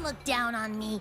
Don't look down on me.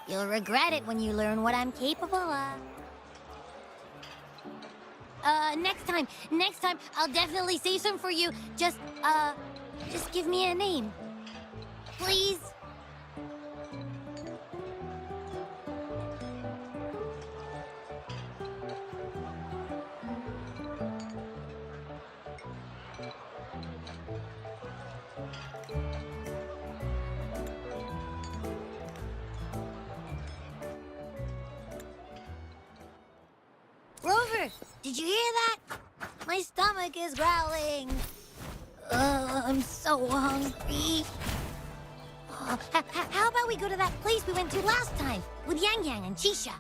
You'll regret it when you learn what I'm capable of. Next time, I'll definitely say some for you. Just give me a name. Please? Rover, did you hear that? My stomach is growling. I'm so hungry. How about we go to that place we went to last time with Yang Yang and Chisha?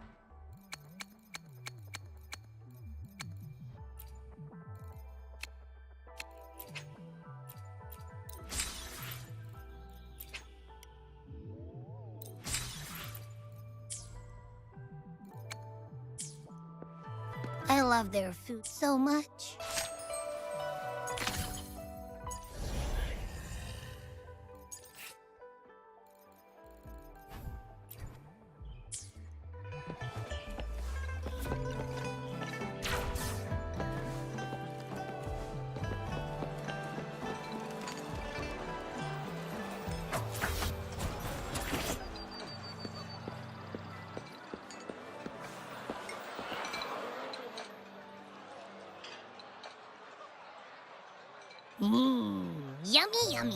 I love their food so much. Yummy, yummy.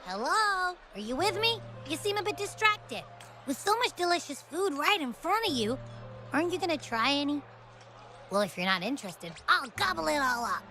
Hello? Are you with me? You seem a bit distracted. With so much delicious food right in front of you, aren't you gonna try any? Well, if you're not interested, I'll gobble it all up.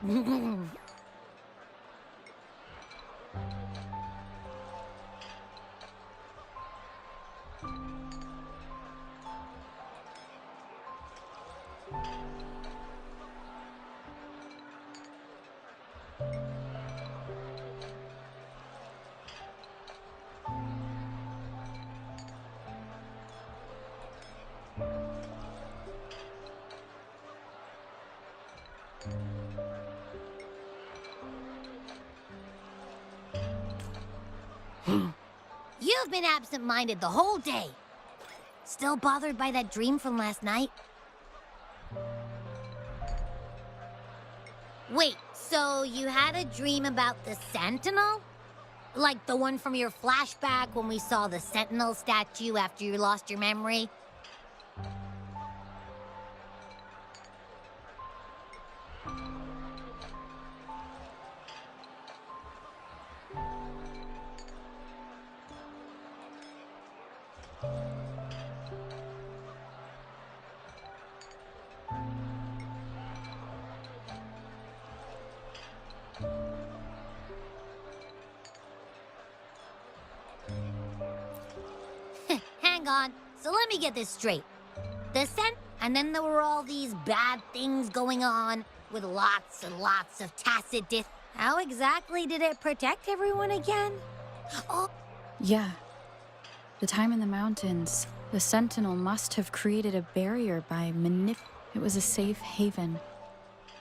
You've been absent-minded the whole day. Still bothered by that dream from last night? Wait, so you had a dream about the Sentinel? Like the one from your flashback when we saw the Sentinel statue after you lost your memory? hang on. So let me get this straight. The scent, and then there were all these bad things going on with lots and lots of tacit dis. How exactly did it protect everyone again? Oh. Yeah. The time in the mountains, the Sentinel must have created a barrier by It was a safe haven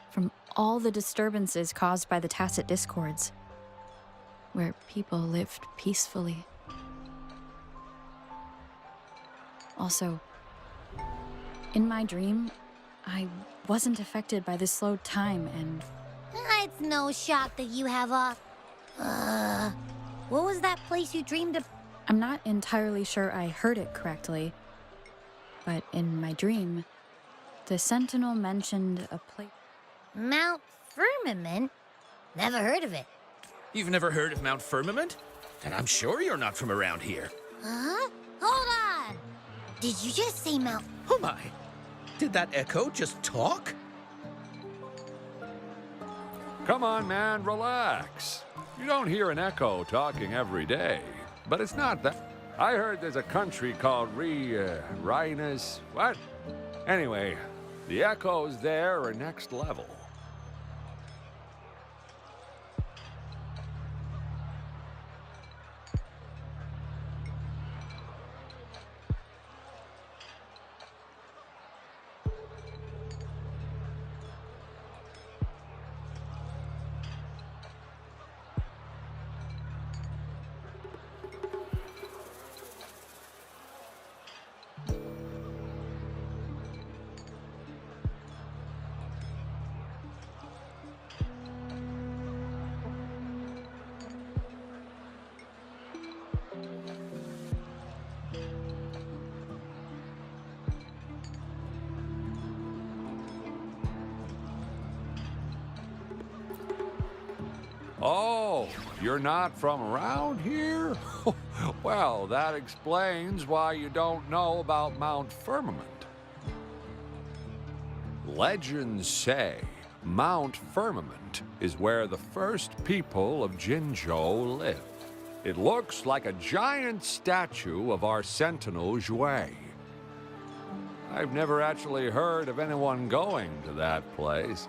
from all the disturbances caused by the tacit discords, where people lived peacefully. Also, in my dream, I wasn't affected by the slowed time and... It's no shock that you have a... what was that place you dreamed of? I'm not entirely sure I heard it correctly, but in my dream, the Sentinel mentioned a place... Mount Firmament? Never heard of it. You've never heard of Mount Firmament? Then I'm sure you're not from around here. Huh? Hold on! Did you just say Mount... Oh my! Did that echo just talk? Come on, man, relax. You don't hear an echo talking every day, but it's not that. I heard there's a country called Rhinus. What? Anyway, the echoes there are next level. Oh, you're not from around here? Well, that explains why you don't know about Mount Firmament. Legends say Mount Firmament is where the first people of Jinzhou lived. It looks like a giant statue of our Sentinel Jue. I've never actually heard of anyone going to that place.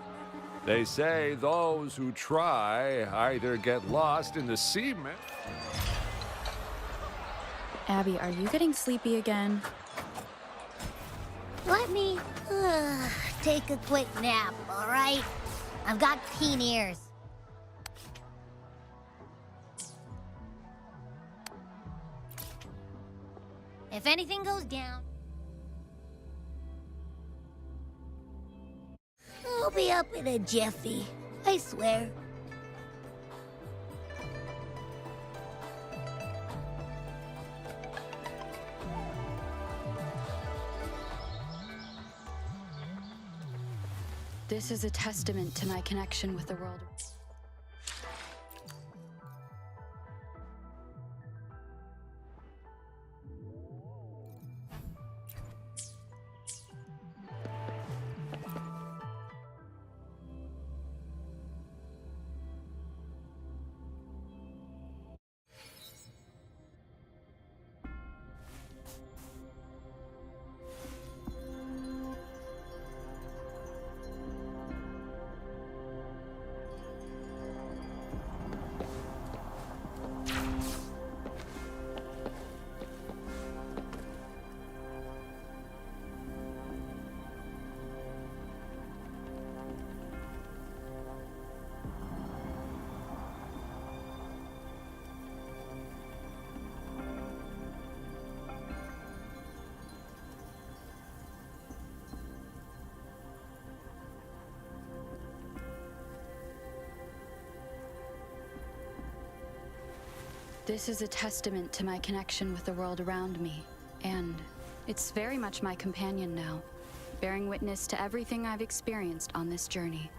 They say those who try either get lost in the cement. Abby, are you getting sleepy again? Let me take a quick nap, all right? I've got keen ears. If anything goes down, I'll be up in a jiffy, I swear. This is a testament to my connection with the world. This is a testament to my connection with the world around me, and it's very much my companion now, bearing witness to everything I've experienced on this journey.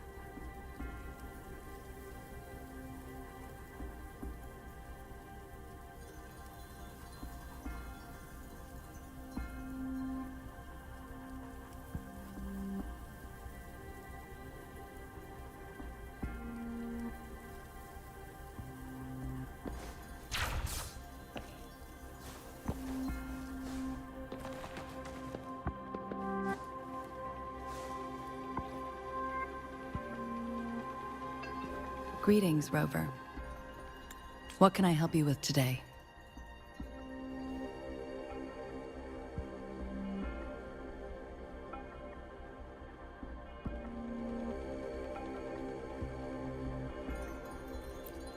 Greetings, Rover. What can I help you with today?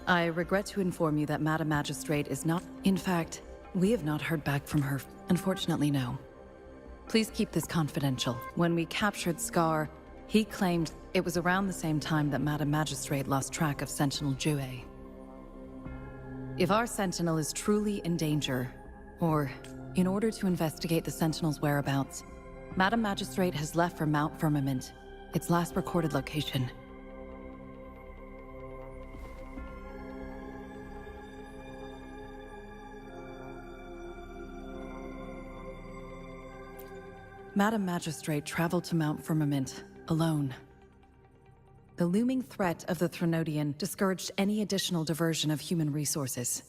I regret to inform you that Madam Magistrate is not... In fact, we have not heard back from her. Unfortunately, no. Please keep this confidential. When we captured Scar, he claimed it was around the same time that Madam Magistrate lost track of Sentinel Jue. If our Sentinel is truly in danger, or in order to investigate the Sentinel's whereabouts, Madam Magistrate has left for Mount Firmament, its last recorded location. Madam Magistrate traveled to Mount Firmament, alone. The looming threat of the Threnodian discouraged any additional diversion of human resources.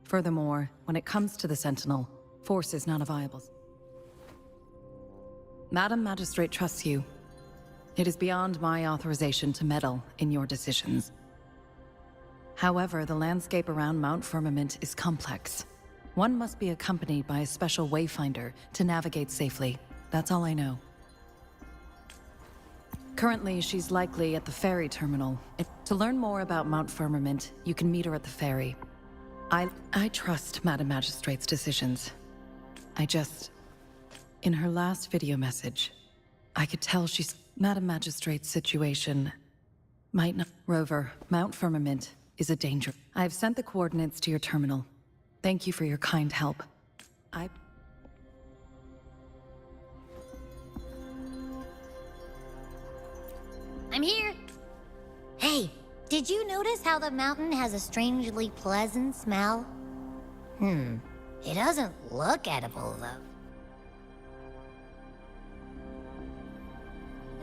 Furthermore, when it comes to the Sentinel, force is not a viable. Madam Magistrate trusts you. It is beyond my authorization to meddle in your decisions. However, the landscape around Mount Firmament is complex. One must be accompanied by a special wayfinder to navigate safely. That's all I know. Currently, she's likely at the ferry terminal. To learn more about Mount Firmament, you can meet her at the ferry. I trust Madam Magistrate's decisions. In her last video message, I could tell Madam Magistrate's situation might not... Rover, Mount Firmament is a danger. I've sent the coordinates to your terminal. Thank you for your kind help. I'm here. Hey, did you notice how the mountain has a strangely pleasant smell? It doesn't look edible, though.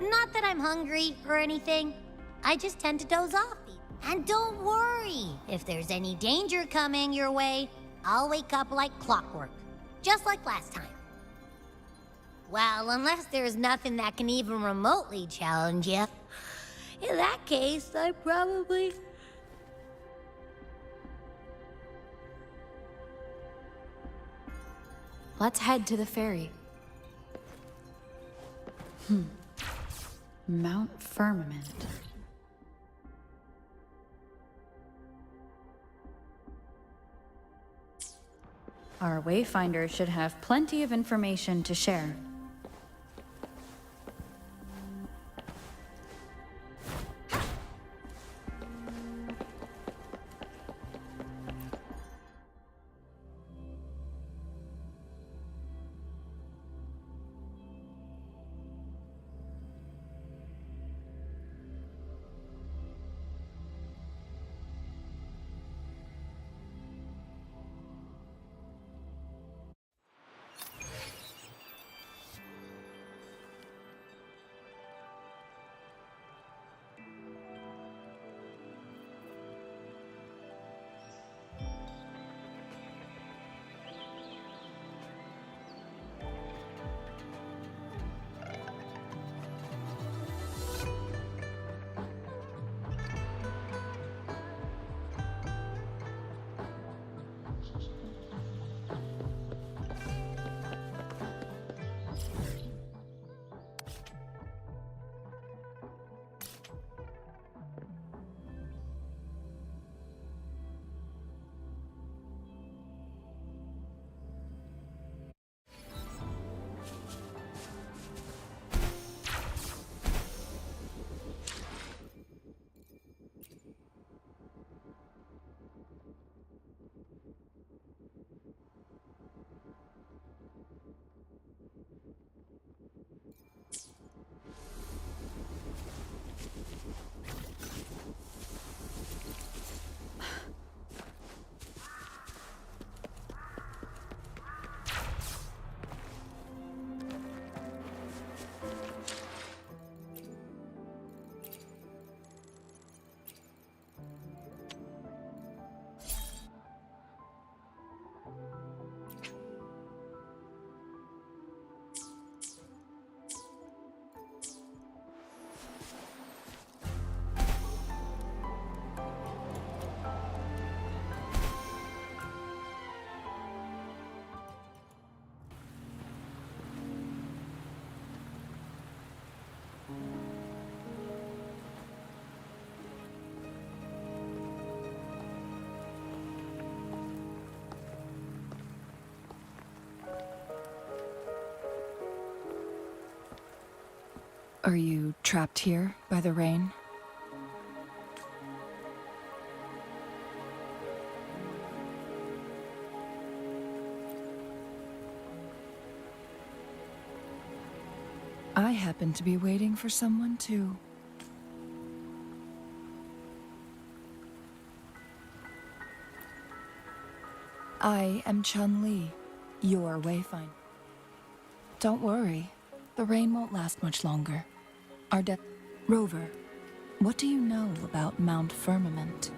Not that I'm hungry or anything. I just tend to doze off. And don't worry, if there's any danger coming your way, I'll wake up like clockwork, just like last time. Well, unless there's nothing that can even remotely challenge you. In that case, I probably... Let's head to the ferry. Mount Firmament. Our wayfinder should have plenty of information to share. Are you trapped here by the rain? I happen to be waiting for someone too. I am Chun-Li, your wayfinder. Don't worry, the rain won't last much longer. Rover, what do you know about Mount Firmament?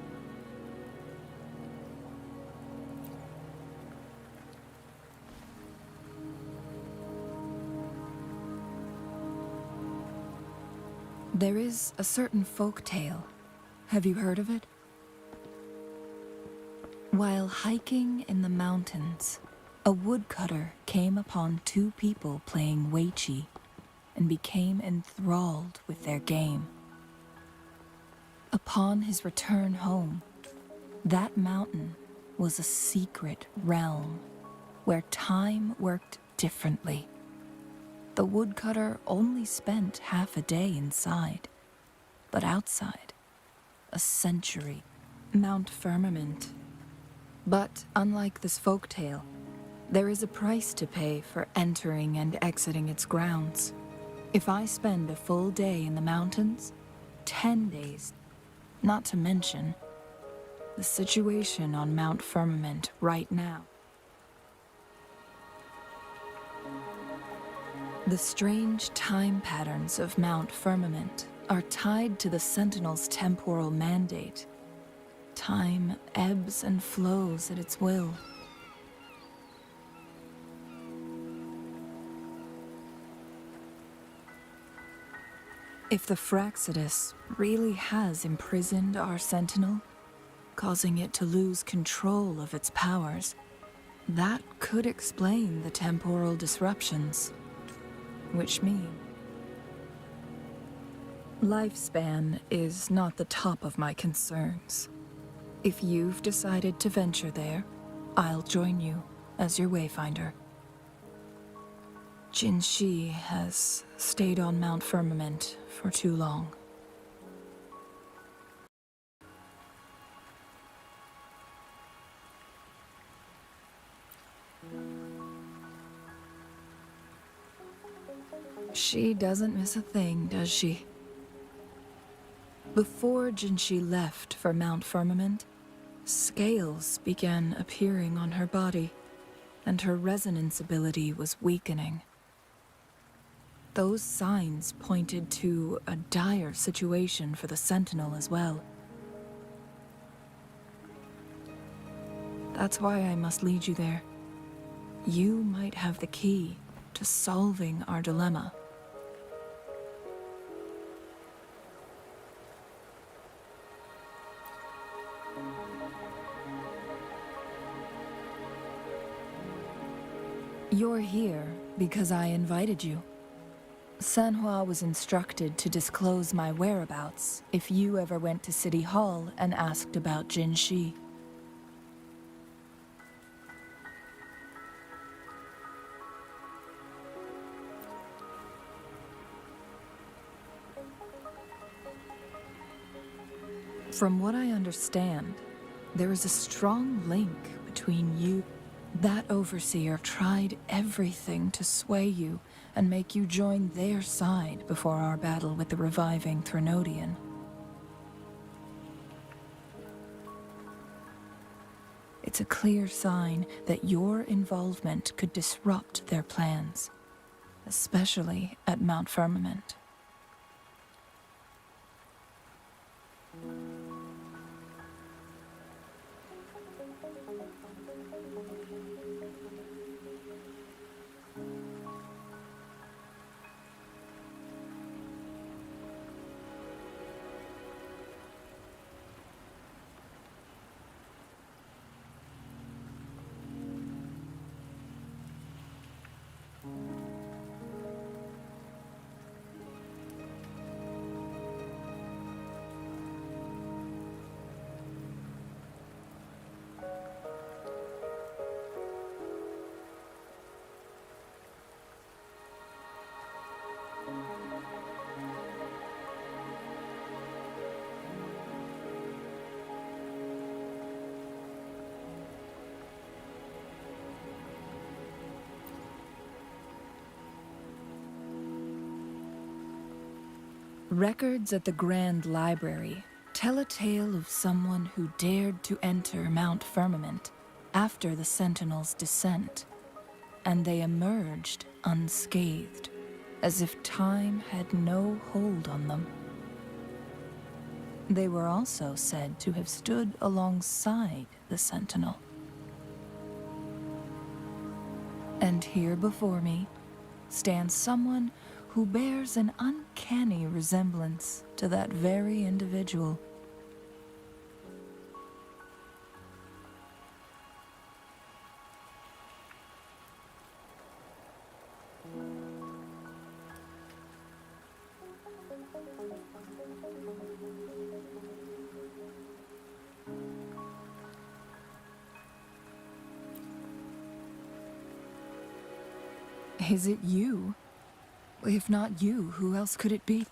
There is a certain folk tale. Have you heard of it? While hiking in the mountains, a woodcutter came upon two people playing Weiqi and became enthralled with their game. Upon his return home, that mountain was a secret realm where time worked differently. The woodcutter only spent half a day inside, but outside, a century. Mount Firmament. But unlike this folktale, there is a price to pay for entering and exiting its grounds. If I spend a full day in the mountains, 10 days, not to mention the situation on Mount Firmament right now. The strange time patterns of Mount Firmament are tied to the Sentinel's temporal mandate. Time ebbs and flows at its will. If the Fraxidus really has imprisoned our Sentinel, causing it to lose control of its powers, that could explain the temporal disruptions. Which mean lifespan is not the top of my concerns. If you've decided to venture there, I'll join you as your wayfinder. Jinshi has stayed on Mount Firmament for too long. She doesn't miss a thing, does she? Before Jinshi left for Mount Firmament, scales began appearing on her body, and her resonance ability was weakening. Those signs pointed to a dire situation for the Sentinel as well. That's why I must lead you there. You might have the key to solving our dilemma. You're here because I invited you. Sanhua was instructed to disclose my whereabouts if you ever went to City Hall and asked about Jinshi. From what I understand, there is a strong link between you. That overseer tried everything to sway you and make you join their side before our battle with the reviving Threnodian. It's a clear sign that your involvement could disrupt their plans, especially at Mount Firmament. Records at the Grand Library tell a tale of someone who dared to enter Mount Firmament after the Sentinels' descent, and they emerged unscathed, as if time had no hold on them. They were also said to have stood alongside the Sentinel. And here before me stands someone who bears an uncanny resemblance to that very individual. Is it you? If not you, who else could it be?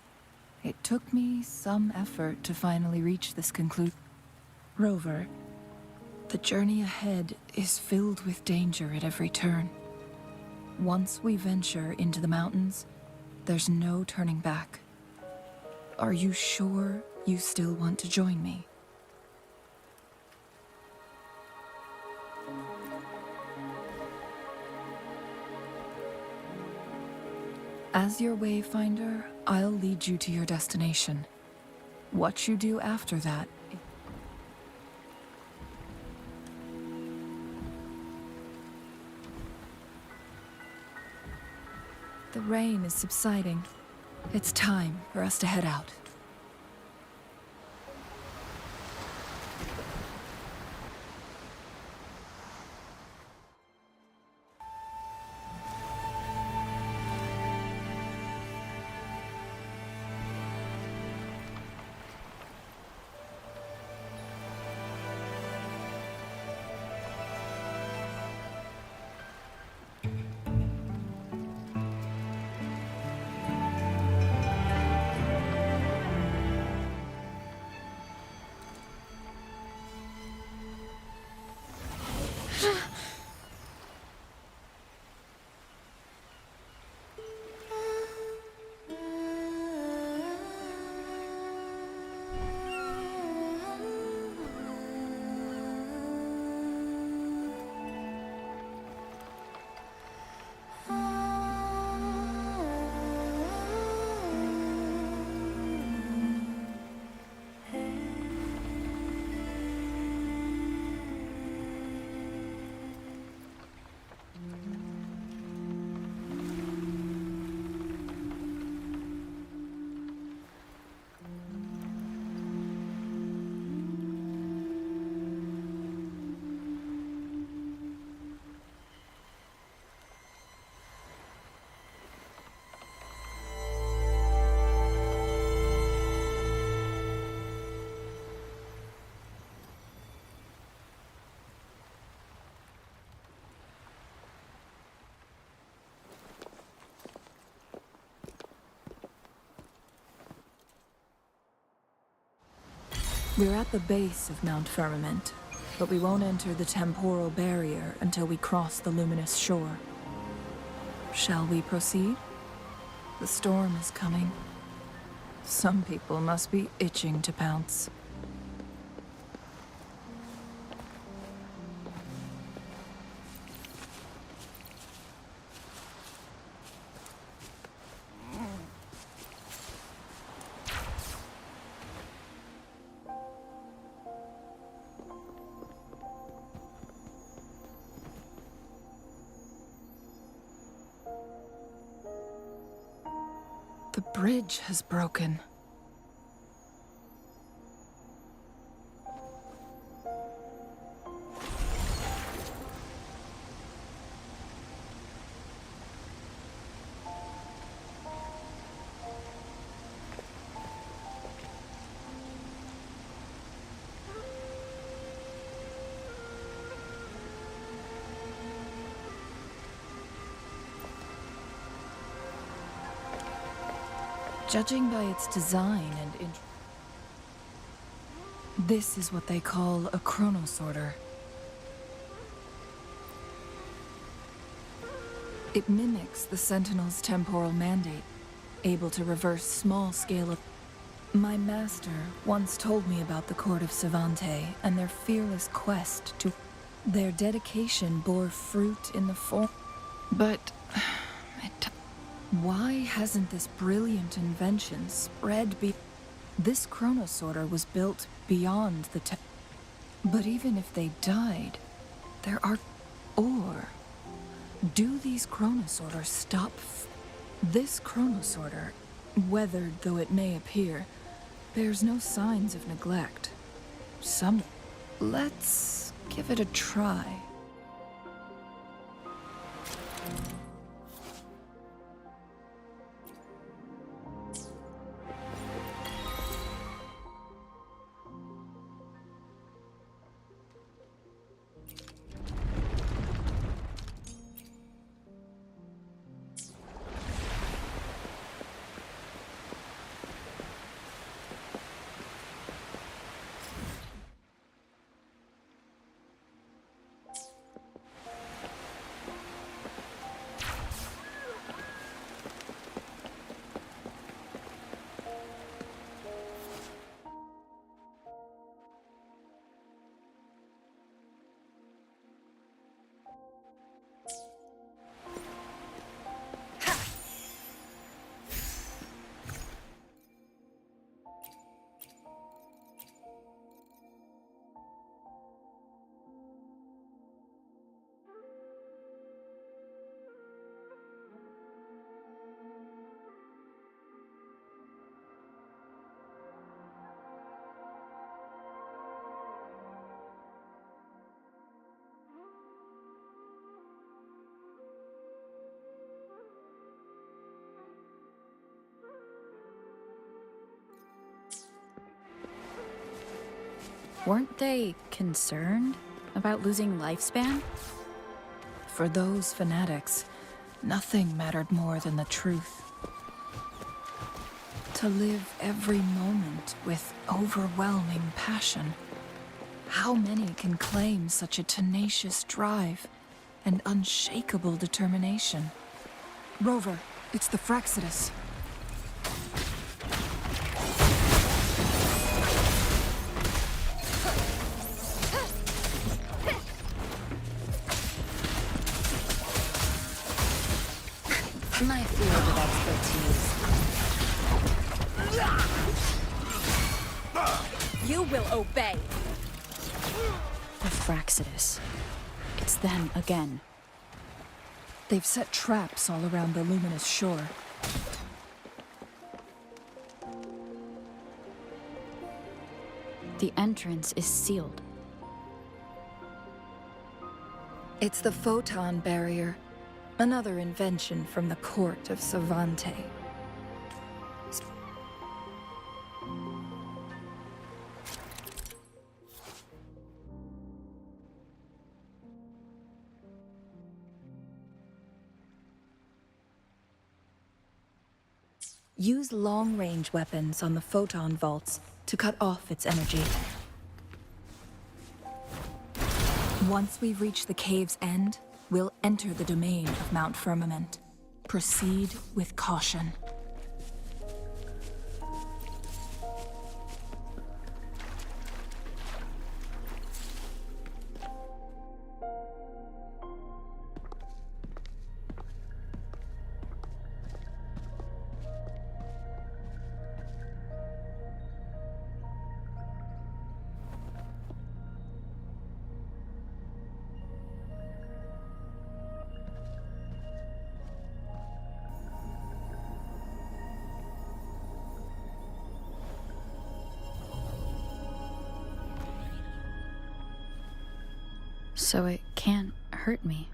It took me some effort to finally reach this conclusion. Rover, the journey ahead is filled with danger at every turn. Once we venture into the mountains, there's no turning back. Are you sure you still want to join me? As your wayfinder, I'll lead you to your destination. What you do after that... The rain is subsiding. It's time for us to head out. We're at the base of Mount Firmament, but we won't enter the temporal barrier until we cross the luminous shore. Shall we proceed? The storm is coming. Some people must be itching to pounce. The bridge has broken. Judging by its design and this is what they call a chronosorter. It mimics the Sentinel's temporal mandate, able to reverse small-scale. My master once told me about the court of Savante and their fearless quest to. Their dedication bore fruit in the form. But why hasn't this brilliant invention spread This chronosorter was built beyond the But even if they died, there are. Or do these chronosorters stop? This chronosorter, weathered though it may appear, bears no signs of neglect. Let's give it a try. Weren't they concerned about losing lifespan? For those fanatics, nothing mattered more than the truth. To live every moment with overwhelming passion. How many can claim such a tenacious drive and unshakable determination? Rover, it's the Fraxidus. My field of expertise. You will obey. The Fraxidus. It's them again. They've set traps all around the luminous shore. The entrance is sealed. It's the photon barrier, another invention from the court of Savante. Use long-range weapons on the photon vaults to cut off its energy. Once we've reached the cave's end, we'll enter the domain of Mount Firmament. Proceed with caution. So it can't hurt me.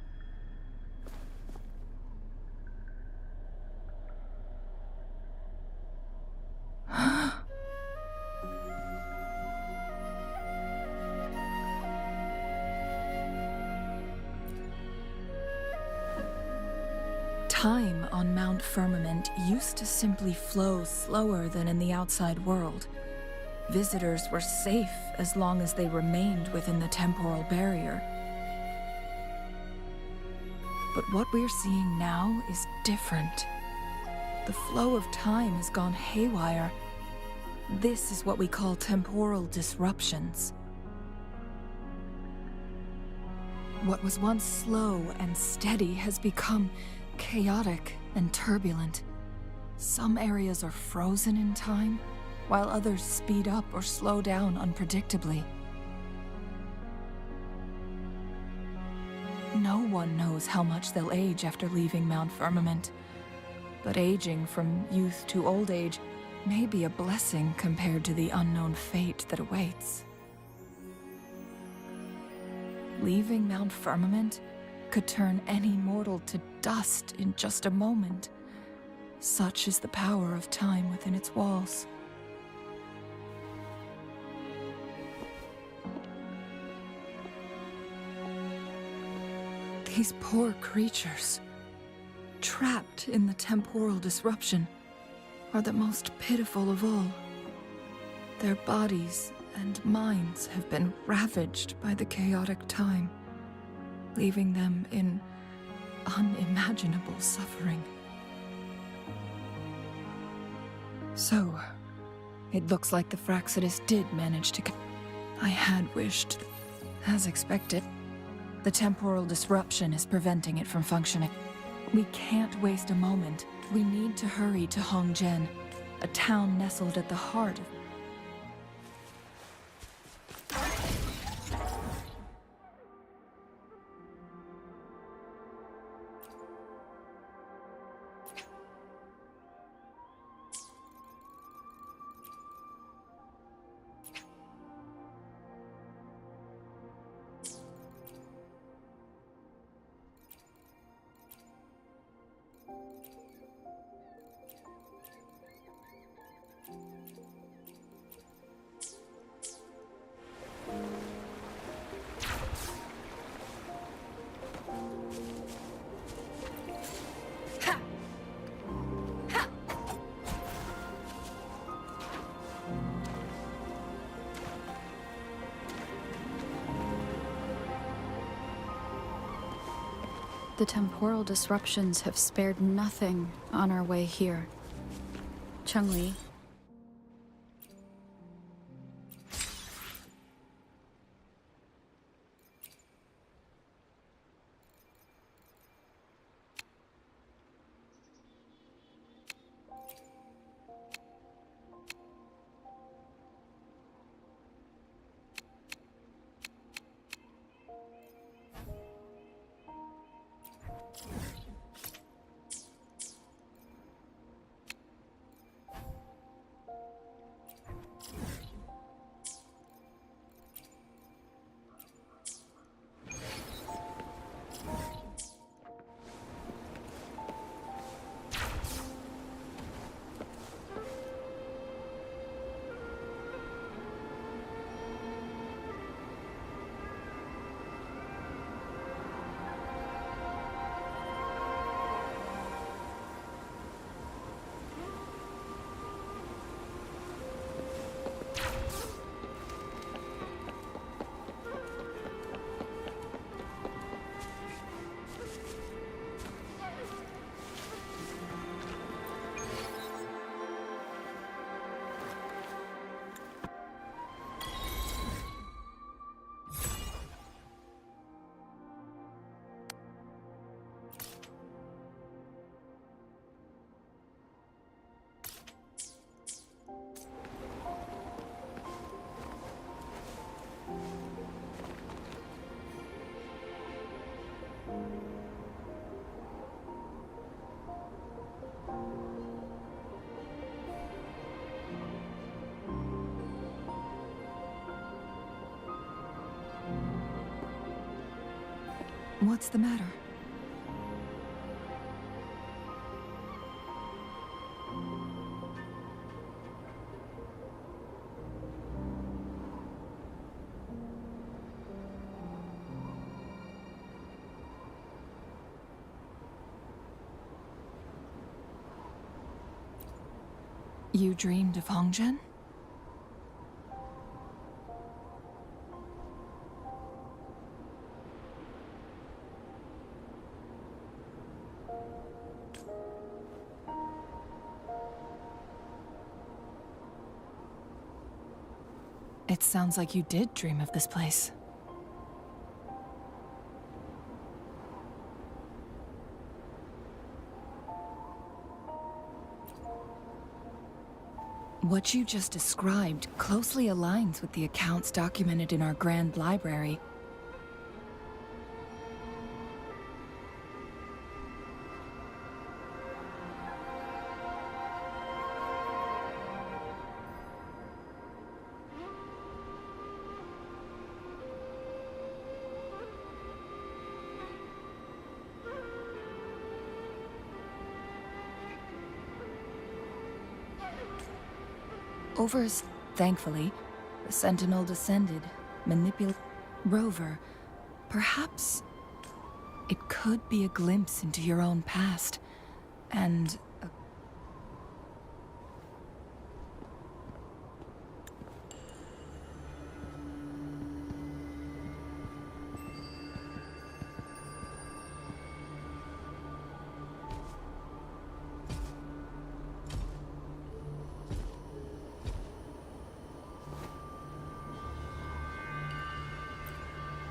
Time on Mount Firmament used to simply flow slower than in the outside world. Visitors were safe as long as they remained within the temporal barrier. But what we're seeing now is different. The flow of time has gone haywire. This is what we call temporal disruptions. What was once slow and steady has become chaotic and turbulent. Some areas are frozen in time, while others speed up or slow down unpredictably. No one knows how much they'll age after leaving Mount Firmament, but aging from youth to old age may be a blessing compared to the unknown fate that awaits. Leaving Mount Firmament could turn any mortal to dust in just a moment. Such is the power of time within its walls. These poor creatures, trapped in the temporal disruption, are the most pitiful of all. Their bodies and minds have been ravaged by the chaotic time, leaving them in unimaginable suffering. So, it looks like the Fraxidus did manage to... I had wished, as expected. The temporal disruption is preventing it from functioning. We can't waste a moment. We need to hurry to Hongjian, a town nestled at the heart of... The temporal disruptions have spared nothing on our way here. Changli. What's the matter? You dreamed of Hongjian? It sounds like you did dream of this place. What you just described closely aligns with the accounts documented in our Grand Library. Thankfully, the Sentinel descended, Rover, perhaps it could be a glimpse into your own past, and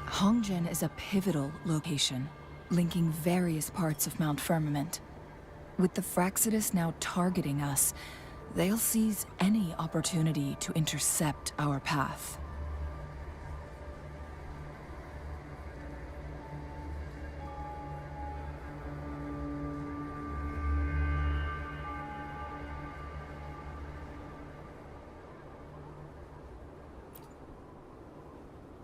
Hongzhen is a pivotal location, linking various parts of Mount Firmament. With the Fraxidus now targeting us, they'll seize any opportunity to intercept our path.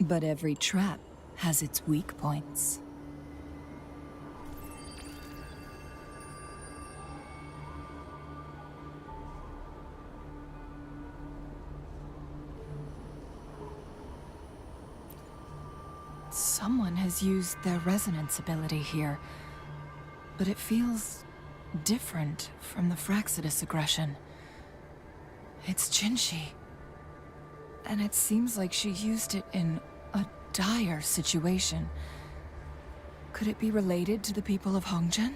But every trap has its weak points. Someone has used their resonance ability here, but it feels different from the Fraxidus aggression. It's Jinshi, and it seems like she used it in a dire situation. Could it be related to the people of Hongzhen?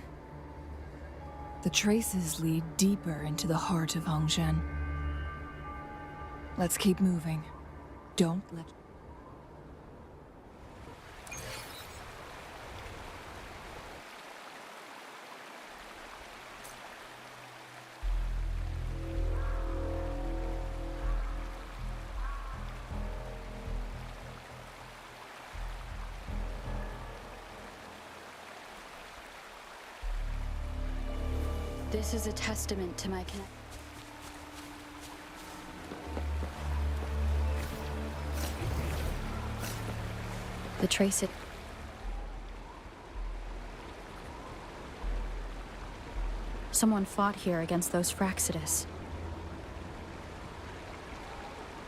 The traces lead deeper into the heart of Hongzhen. Let's keep moving. Don't let... This is a testament to my connection. The trace it. Someone fought here against those Fraxidus.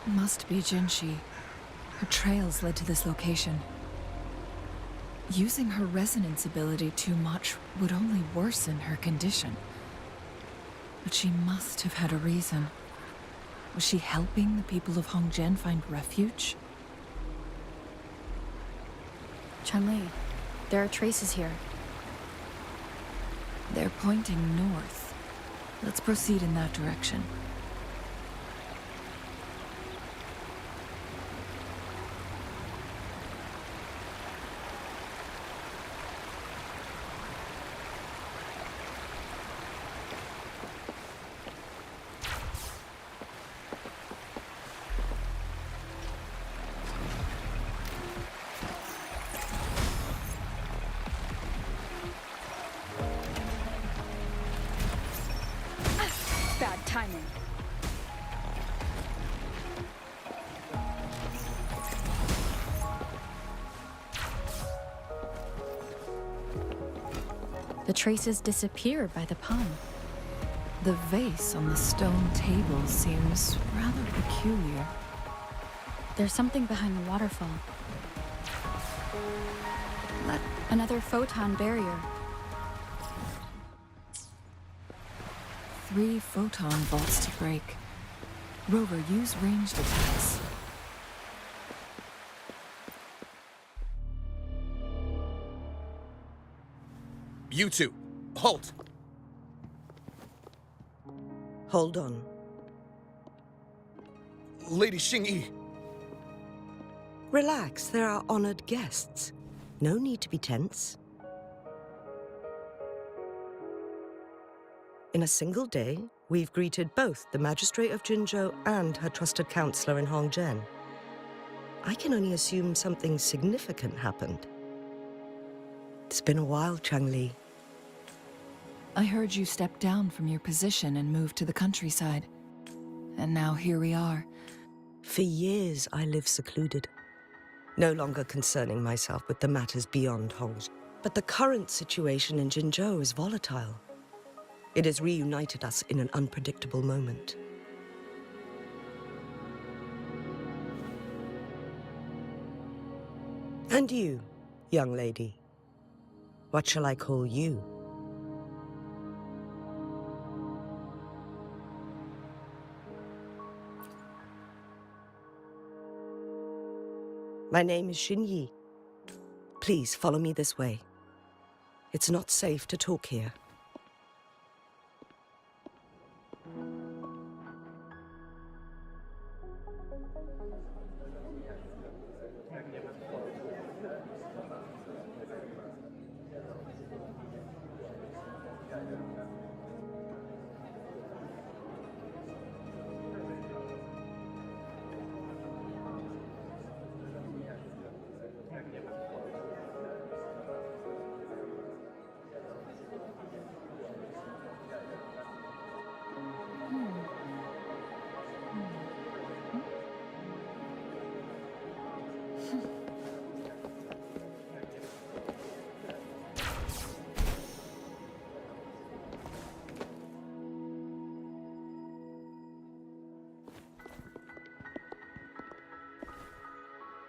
Must be Jinshi. Her trails led to this location. Using her resonance ability too much would only worsen her condition. But she must have had a reason. Was she helping the people of Hongzhen find refuge? Chun-Li, there are traces here. They're pointing north. Let's proceed in that direction. Bad timing. The traces disappear by the pond. The vase on the stone table seems rather peculiar. There's something behind the waterfall. Another photon barrier. 3 photon vaults to break. Rover, use ranged attacks. You two, halt! Hold on. Lady Xingyi, Relax, there are honored guests. No need to be tense. In a single day, we've greeted both the Magistrate of Jinzhou and her trusted counselor in Hongzhen. I can only assume something significant happened. It's been a while, Changli. I heard you stepped down from your position and moved to the countryside. And now here we are. For years, I lived secluded, no longer concerning myself with the matters beyond Hongzhen. But the current situation in Jinzhou is volatile. It has reunited us in an unpredictable moment. And you, young lady, what shall I call you? My name is Xinyi. Please follow me this way. It's not safe to talk here.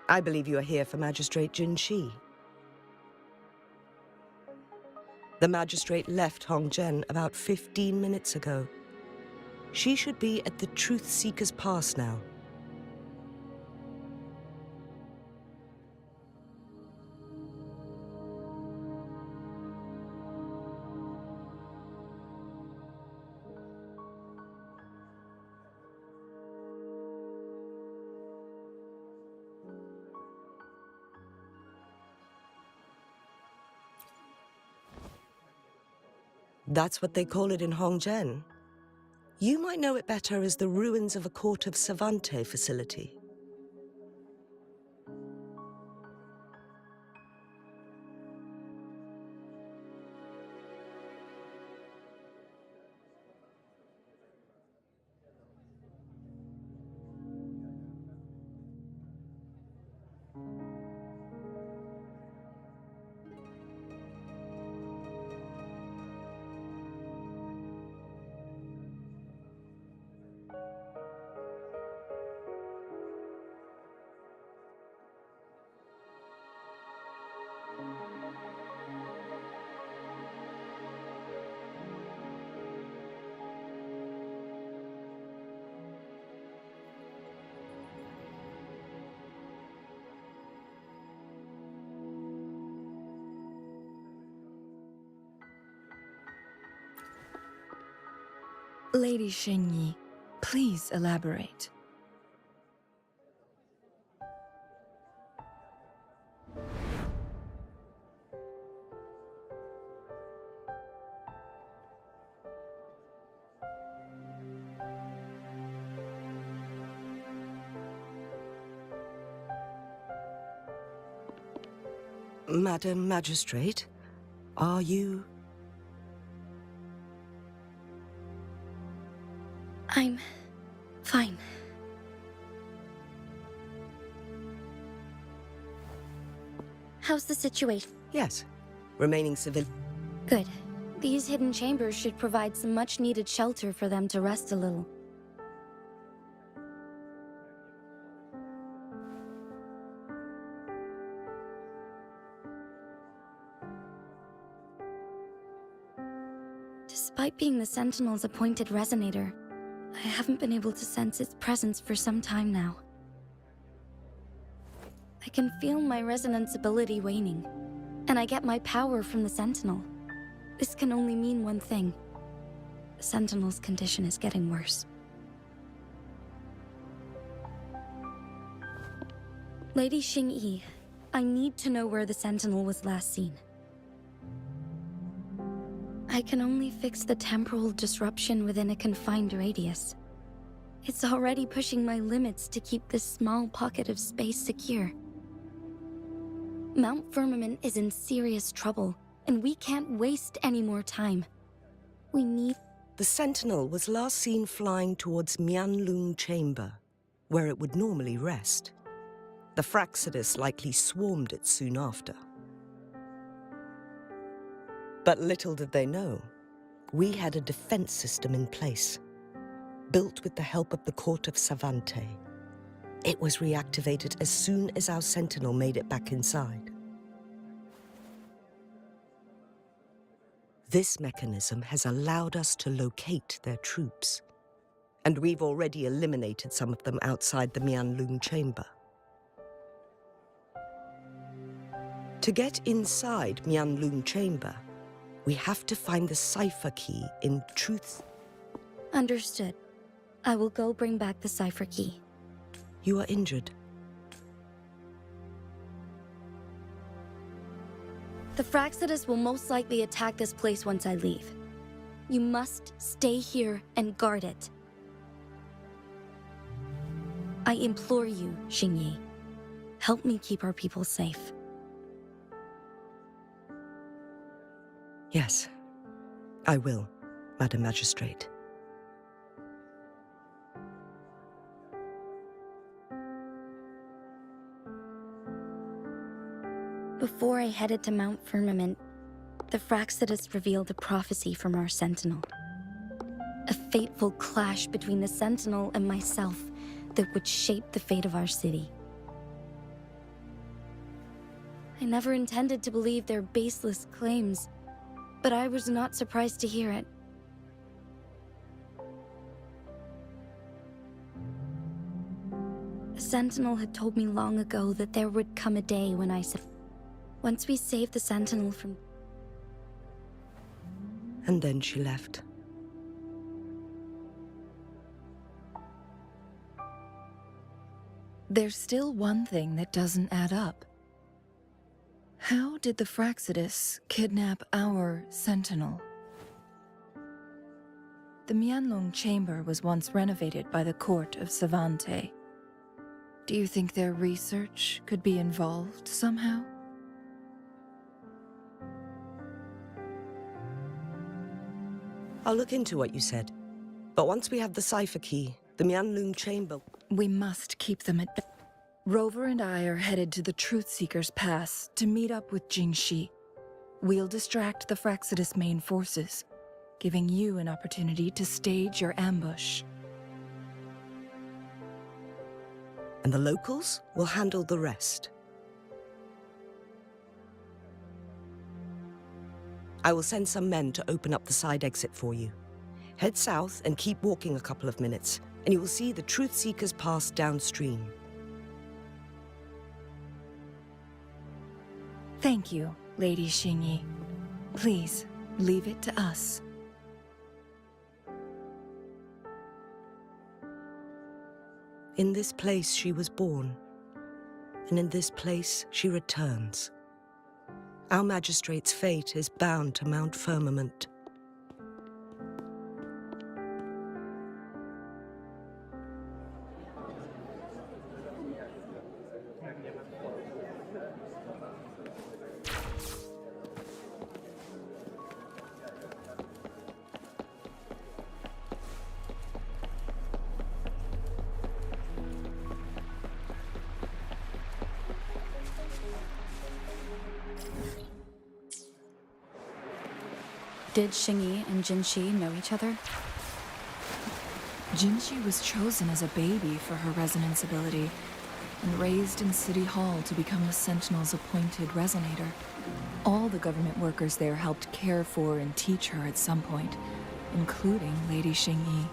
I believe you are here for Magistrate Jin Shi. The magistrate left Hongzhen about 15 minutes ago. She should be at the Truth Seeker's Pass now. That's what they call it in Hongzhen. You might know it better as the ruins of a Court of Savante facility. Lady Xinyi, please elaborate. Madam Magistrate, are you... I'm fine. How's the situation? Yes, remaining civil... Good. These hidden chambers should provide some much-needed shelter for them to rest a little. Despite being the Sentinel's appointed resonator, I haven't been able to sense its presence for some time now. I can feel my resonance ability waning, and I get my power from the Sentinel. This can only mean one thing. The Sentinel's condition is getting worse. Lady Xingyi, I need to know where the Sentinel was last seen. I can only fix the temporal disruption within a confined radius. It's already pushing my limits to keep this small pocket of space secure. Mount Firmament is in serious trouble, and we can't waste any more time. We need... The Sentinel was last seen flying towards Mianlung Chamber, where it would normally rest. The Fraxidus likely swarmed it soon after. But little did they know, we had a defense system in place, built with the help of the court of Savante. It was reactivated as soon as our Sentinel made it back inside. This mechanism has allowed us to locate their troops, and we've already eliminated some of them outside the Mianlung Chamber. To get inside Mianlung Chamber, we have to find the cipher key in Truth. Understood. I will go bring back the cipher key. You are injured. The Fraxidus will most likely attack this place once I leave. You must stay here and guard it. I implore you, Xingyi. Help me keep our people safe. Yes, I will, Madam Magistrate. Before I headed to Mount Firmament, the Fraxidus revealed a prophecy from our Sentinel. A fateful clash between the Sentinel and myself that would shape the fate of our city. I never intended to believe their baseless claims, but I was not surprised to hear it. The Sentinel had told me long ago that there would come a day when once we saved the Sentinel from... And then she left. There's still one thing that doesn't add up. How did the Fraxidus kidnap our Sentinel? The Mianlung Chamber was once renovated by the court of Savante. Do you think their research could be involved somehow? I'll look into what you said. But once we have the cipher key, the Mianlung Chamber... We must keep them at bay. Rover and I are headed to the Truth Seeker's Pass to meet up with Jingxi. We'll distract the Fraxidus main forces, giving you an opportunity to stage your ambush. And the locals will handle the rest. I will send some men to open up the side exit for you. Head south and keep walking a couple of minutes, and you will see the Truth Seeker's Pass downstream. Thank you, Lady Xingyi. Please, leave it to us. In this place she was born, and in this place she returns. Our magistrate's fate is bound to Mount Firmament. Did Xingyi and Jinxi know each other? Jinxi was chosen as a baby for her resonance ability, and raised in City Hall to become the Sentinel's appointed resonator. All the government workers there helped care for and teach her at some point, including Lady Xingyi.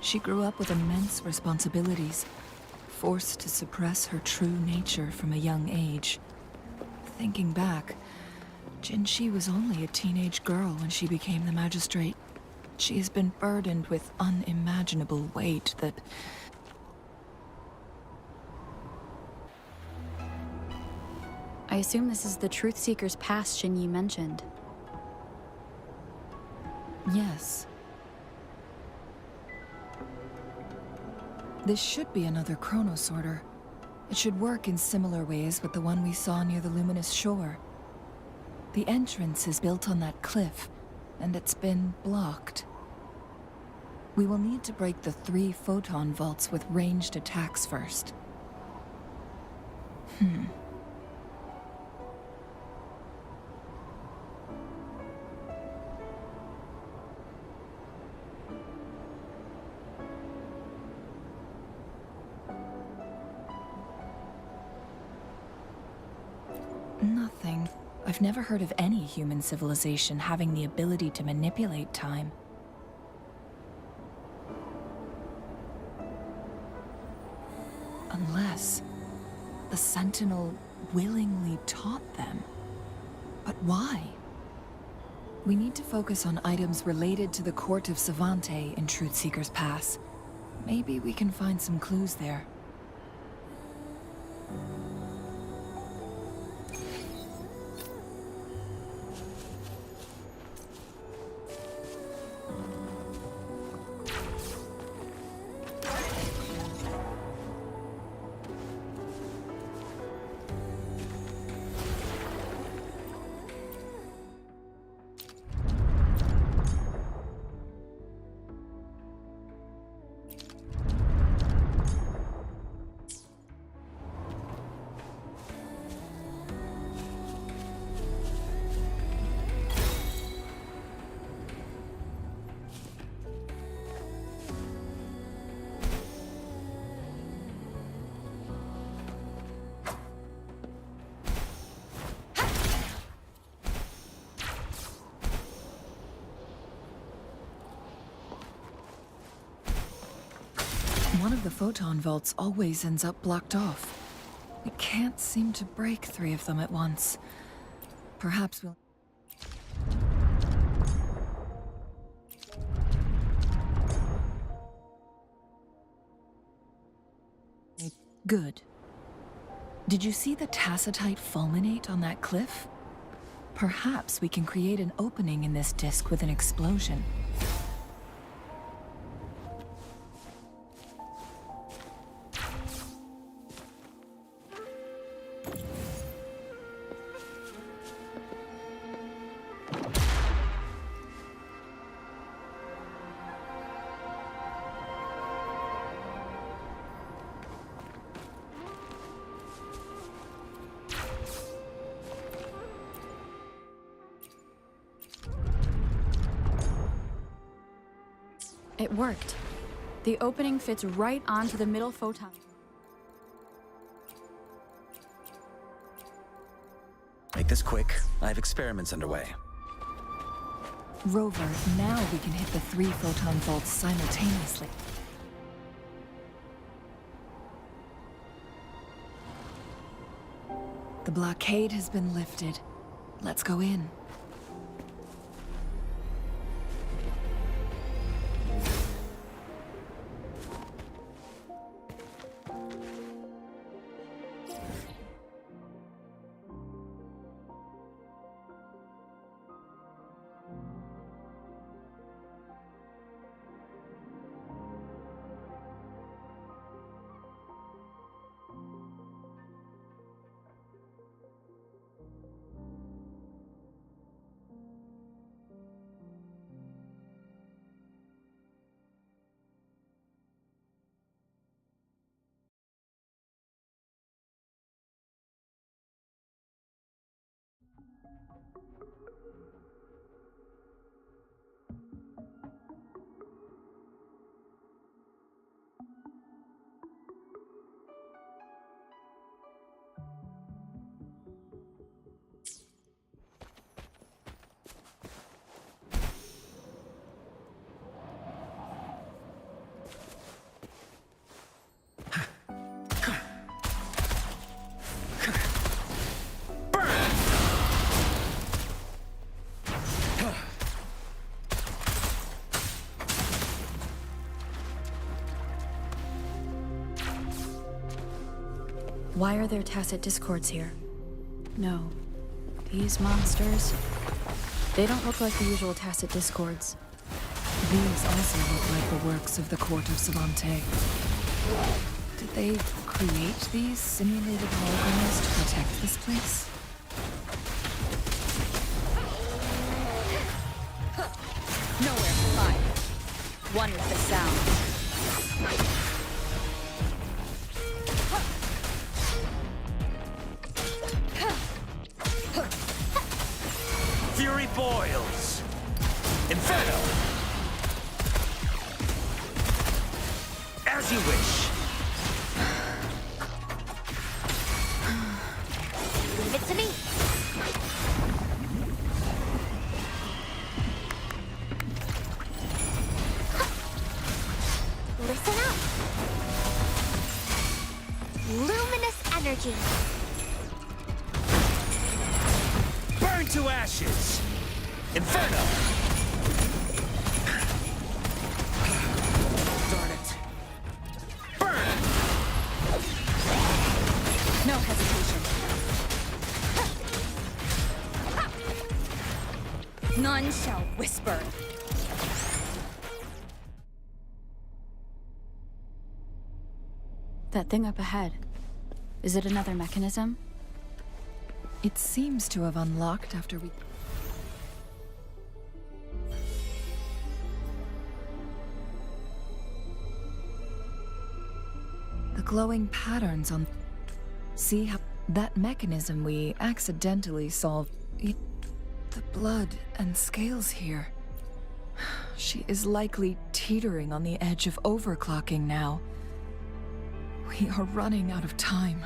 She grew up with immense responsibilities, forced to suppress her true nature from a young age. Thinking back, Jinxi was only a teenage girl when she became the magistrate. She has been burdened with unimaginable weight that... I assume this is the Truth Seeker's Pass Xinyi mentioned. Yes. This should be another chronosorter. It should work in similar ways with the one we saw near the luminous shore. The entrance is built on that cliff, and it's been blocked. We will need to break the 3 photon vaults with ranged attacks first. Nothing. I've never heard of any human civilization having the ability to manipulate time. Unless the Sentinel willingly taught them. But why? We need to focus on items related to the Court of Savante in Truth Seeker's Pass. Maybe we can find some clues there. One of the photon vaults always ends up blocked off. We can't seem to break 3 of them at once. Perhaps we'll... Good. Did you see the tacitite fulminate on that cliff? Perhaps we can create an opening in this disk with an explosion. It worked. The opening fits right onto the middle photon. Make this quick. I have experiments underway. Rover, now we can hit the 3 photon vaults simultaneously. The blockade has been lifted. Let's go in. Why are there tacit discords here? No. These monsters, they don't look like the usual tacit discords. These also look like the works of the court of Savante. Did they create these simulated holograms to protect this place? Nowhere to hide. One with the sound. Fury boils. Inferno. As you wish. Leave it to me. Listen up. Luminous energy. Burn to ashes. Inferno. Darn it. Burn. No hesitation. None shall whisper. That thing up ahead, is it another mechanism? It seems to have unlocked after we... The glowing patterns on... See how... That mechanism we accidentally solved... The blood and scales here. She is likely teetering on the edge of overclocking now. We are running out of time.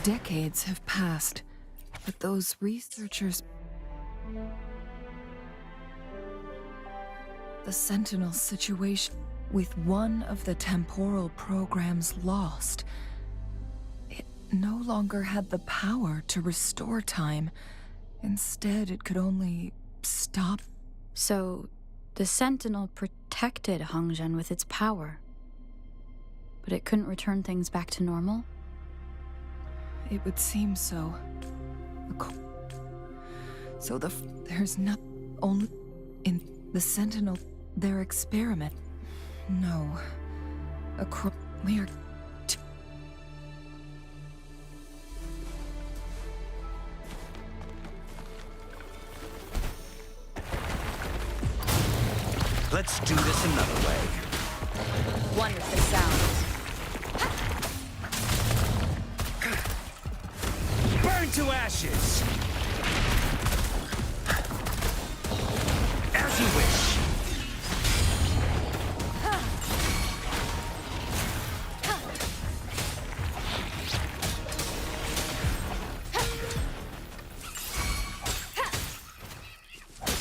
Decades have passed, but those researchers... The Sentinel situation, with one of the temporal programs lost, it no longer had the power to restore time. Instead, it could only stop. So, the Sentinel protected Hongzhen with its power, but it couldn't return things back to normal? It would seem so. There's not only in the Sentinel, their experiment. No. We are... Let's do this another way. One with the sound. Burn to ashes! As you wish!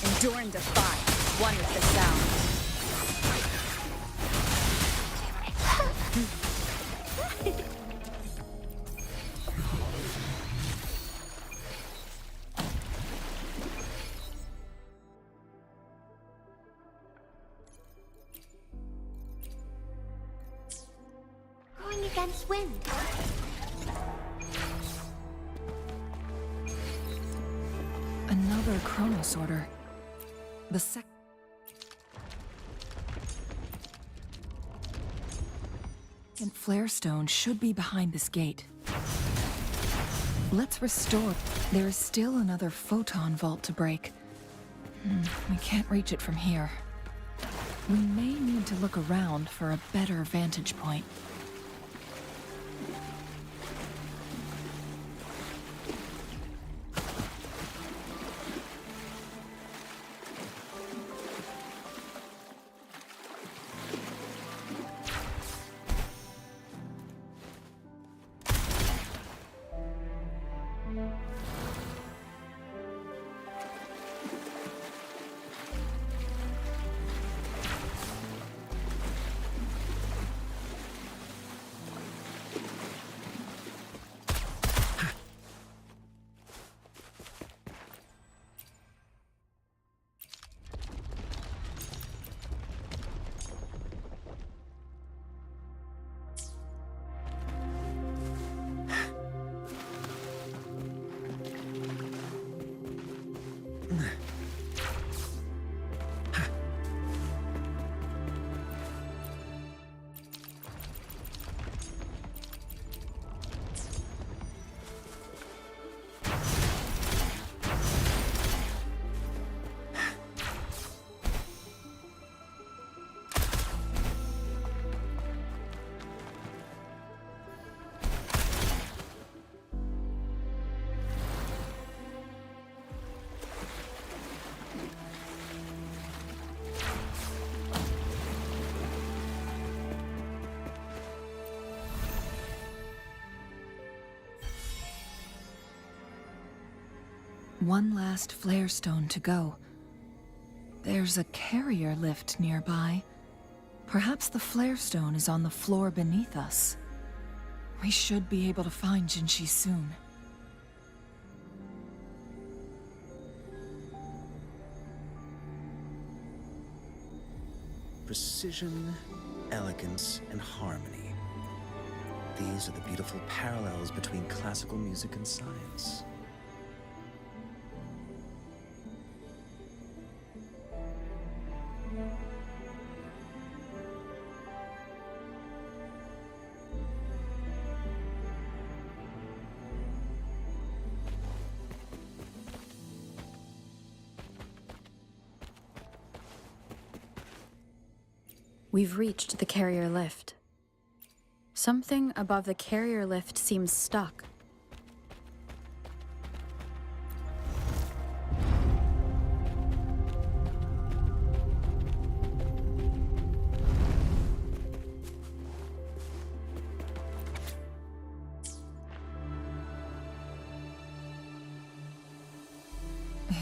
Endure and defy. One with the sound. Going against wind. Another Chronos order. The second flare stone should be behind this gate. Let's restore. There is still another photon vault to break. We can't reach it from here. We may need to look around for a better vantage point. One last flare stone to go. There's a carrier lift nearby. Perhaps the flare stone is on the floor beneath us. We should be able to find Jinshi soon. Precision, elegance, and harmony. These are the beautiful parallels between classical music and science. We've reached the carrier lift. Something above the carrier lift seems stuck.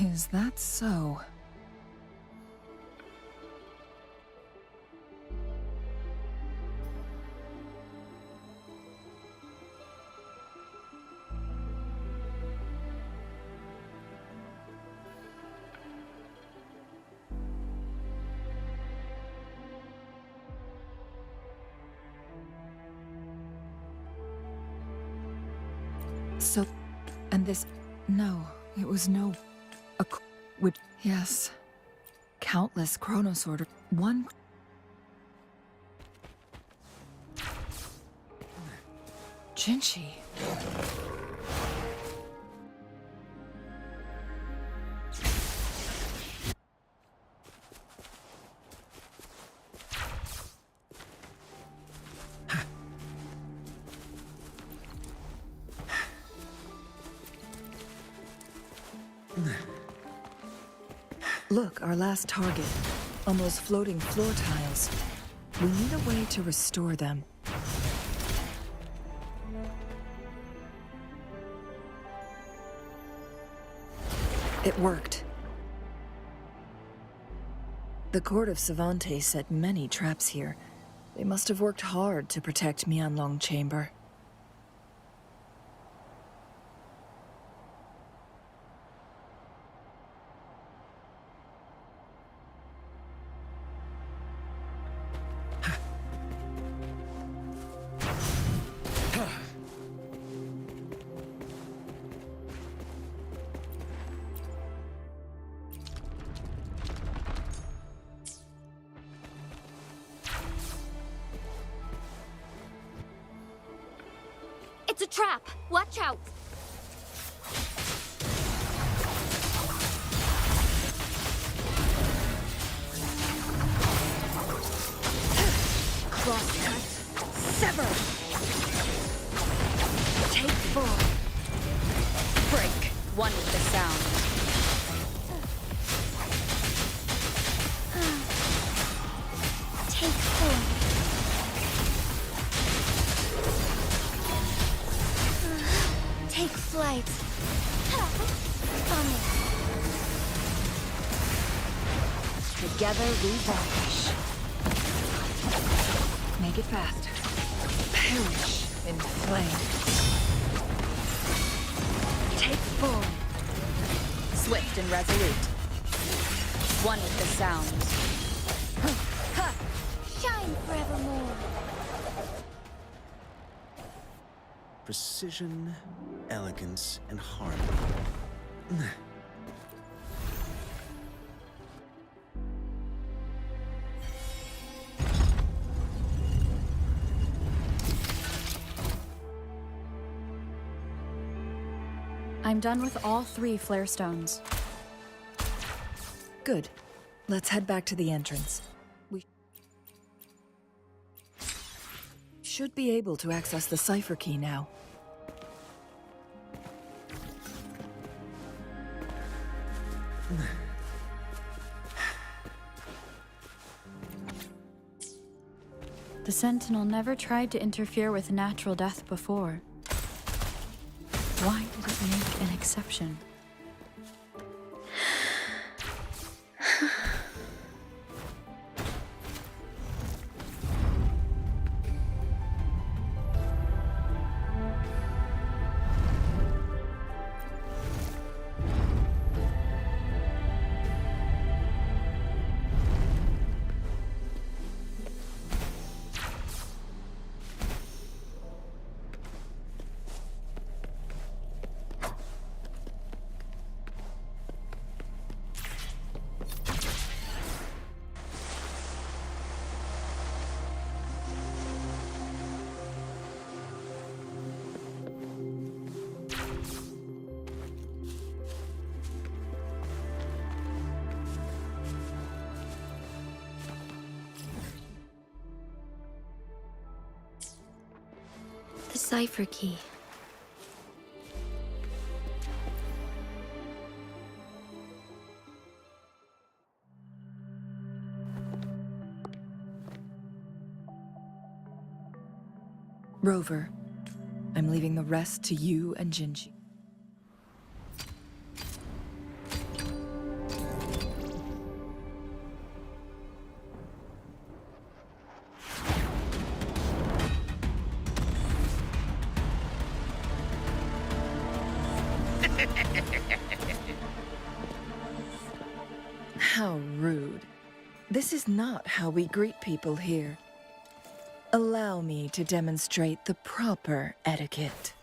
Is that so? So, and this, no, it was no, yes, countless Chronos order, one, Jinshi. Look, our last target. On those floating floor tiles. We need a way to restore them. It worked. The court of Savante set many traps here. They must have worked hard to protect Mianlong Chamber. It's a trap! Watch out! Crosscut. Sever. Take four. Break. One with the sound. Take four. Take flight. Together we vanish. Make it fast. Perish in flame. Take four. Swift and resolute. One with the sound. Shine forevermore. Precision, elegance, and harmony. I'm done with all 3 flare stones. Good. Let's head back to the entrance. We should be able to access the cipher key now. The Sentinel never tried to interfere with natural death before. Why did it make an exception? The cipher key. Rover, I'm leaving the rest to you and Jinji. How rude. This is not how we greet people here. Allow me to demonstrate the proper etiquette.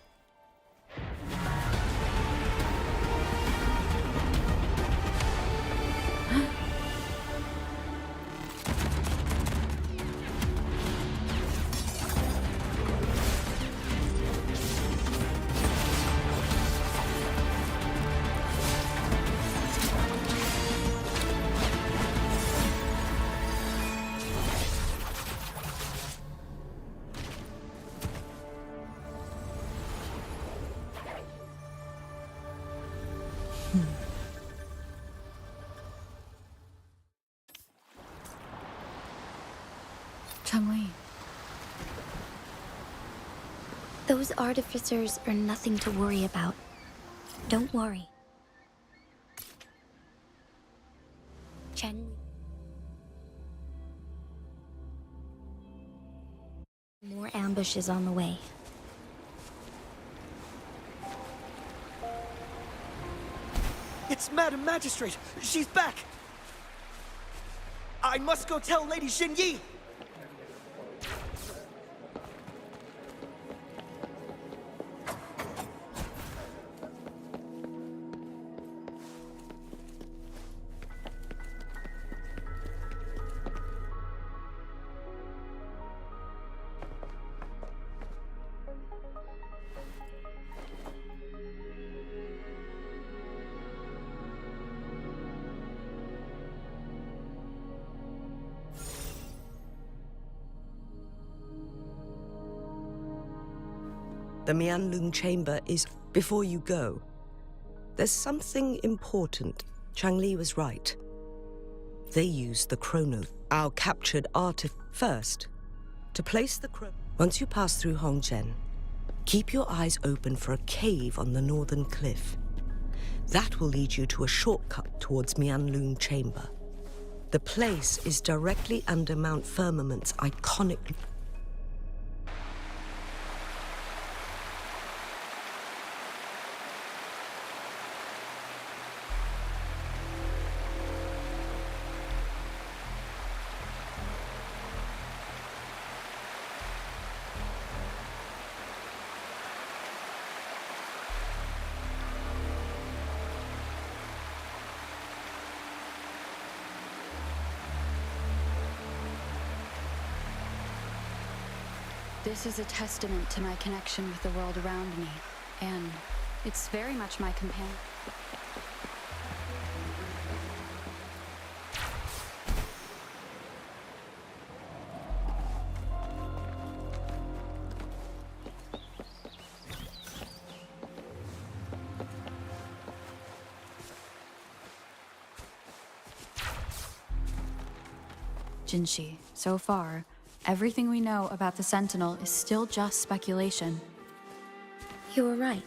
Changli. Those artificers are nothing to worry about. Don't worry. Chen. More ambushes on the way. It's Madam Magistrate! She's back! I must go tell Lady Xinyi! The Mianlung chamber is before you go. There's something important. Changli was right. They used the chrono, our captured artifact. First, to place the chrono. Once you pass through Hongzhen, keep your eyes open for a cave on the northern cliff. That will lead you to a shortcut towards Mianlung chamber. The place is directly under Mount Firmament's iconic... This is a testament to my connection with the world around me, and It's very much my companion. Jinshi, so far, everything we know about the Sentinel is still just speculation. You were right.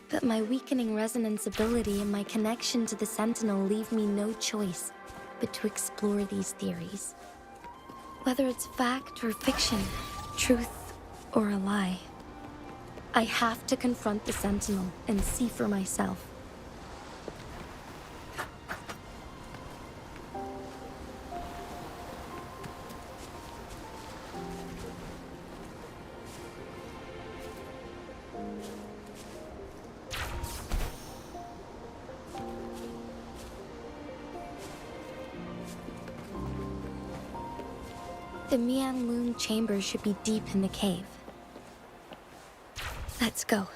But my weakening resonance ability and my connection to the Sentinel leave me no choice but to explore these theories. Whether it's fact or fiction, truth or a lie, I have to confront the Sentinel and see for myself. The Mian Loon chamber should be deep in the cave. Let's go.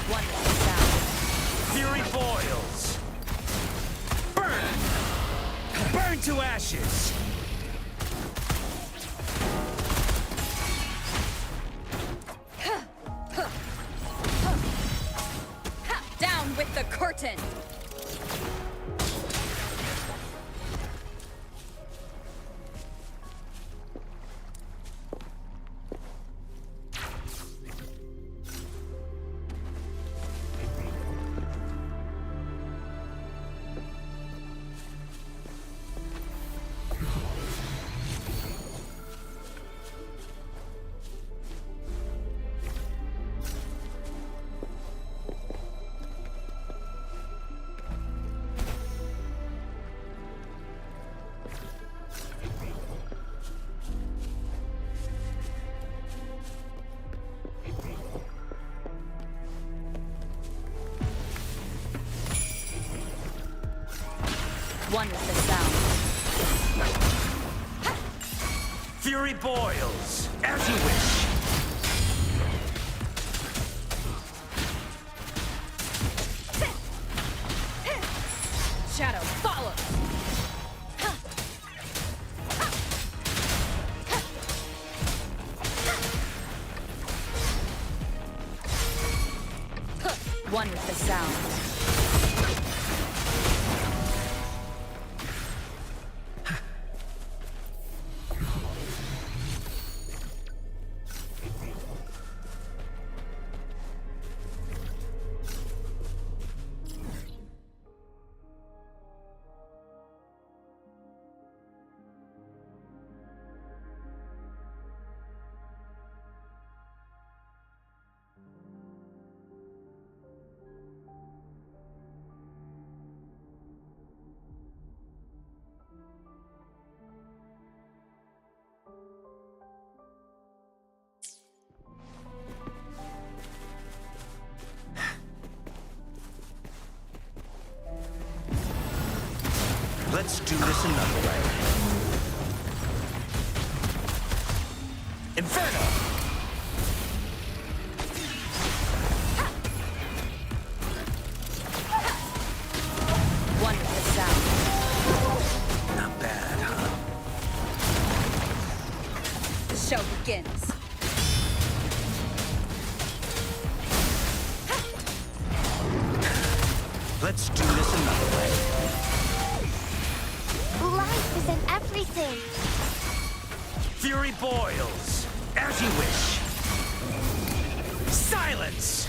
Wonderful sound. Fury boils! Burn! Burn to ashes! Down with the curtain! One with the sound. Fury boils! As you wish! Shadow, follow! One with the sound. Let's do this another way. Inferno! One with the sound. Not bad, huh? The show begins. Let's do this another way. Life is in everything. Fury boils! As you wish! Silence!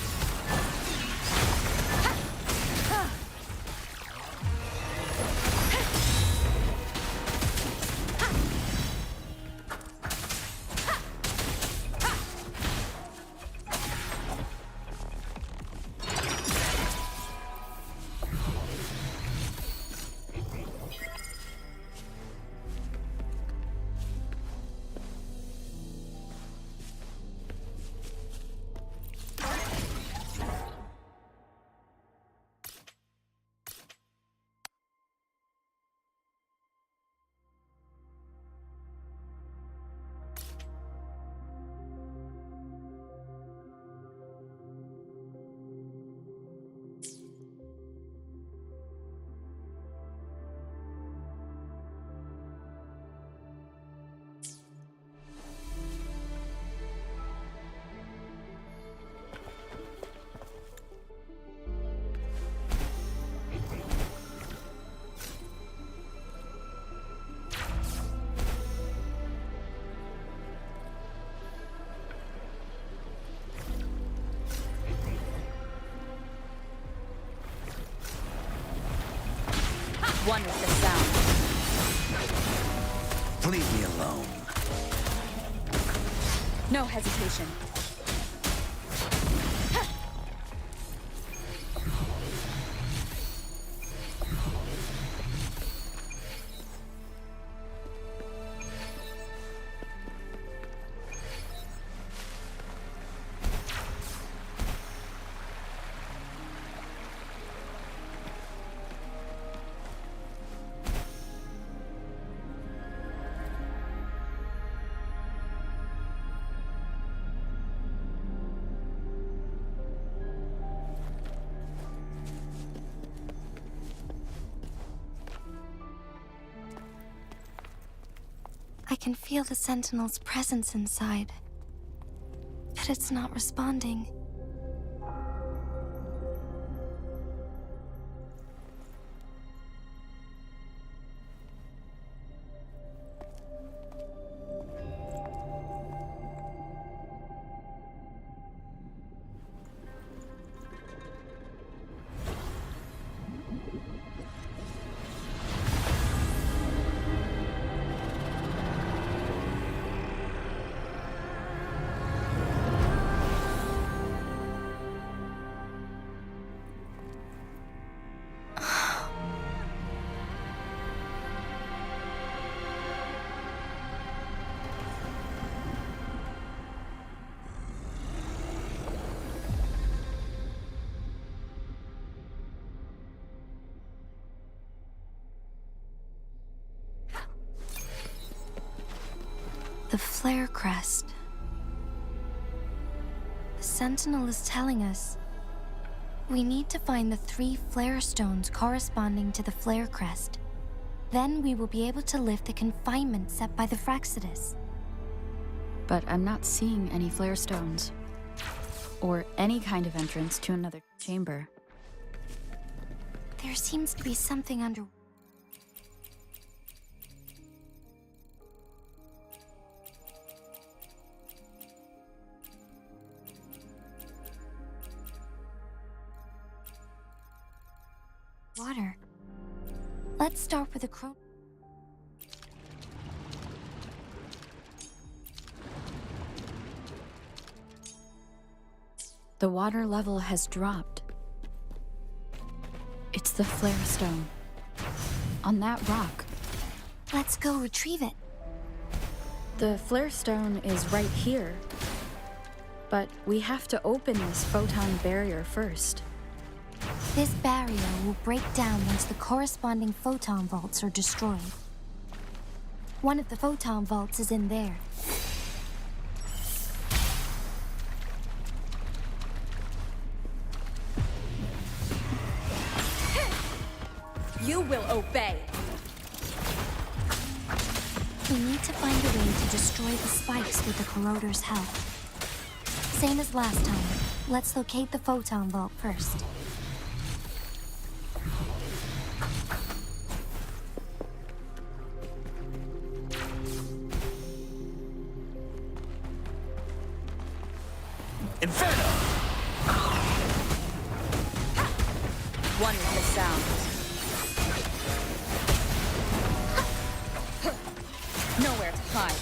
One with the sound. Leave me alone. No hesitation. I can feel the Sentinel's presence inside, but it's not responding. The flare crest. The Sentinel is telling us we need to find the 3 flare stones corresponding to the flare crest. Then we will be able to lift the confinement set by the Fraxidus. But I'm not seeing any flare stones. Or any kind of entrance to another chamber. There seems to be something under... water. Let's start with a crow. The water level has dropped. It's the flare stone. On that rock. Let's go retrieve it. The flare stone is right here. But we have to open this photon barrier first. This barrier will break down once the corresponding photon vaults are destroyed. One of the photon vaults is in there. You will obey. We need to find a way to destroy the spikes with the corroder's help. Same as last time. Let's locate the photon vault first. Inferno! One with the sound. Nowhere to hide.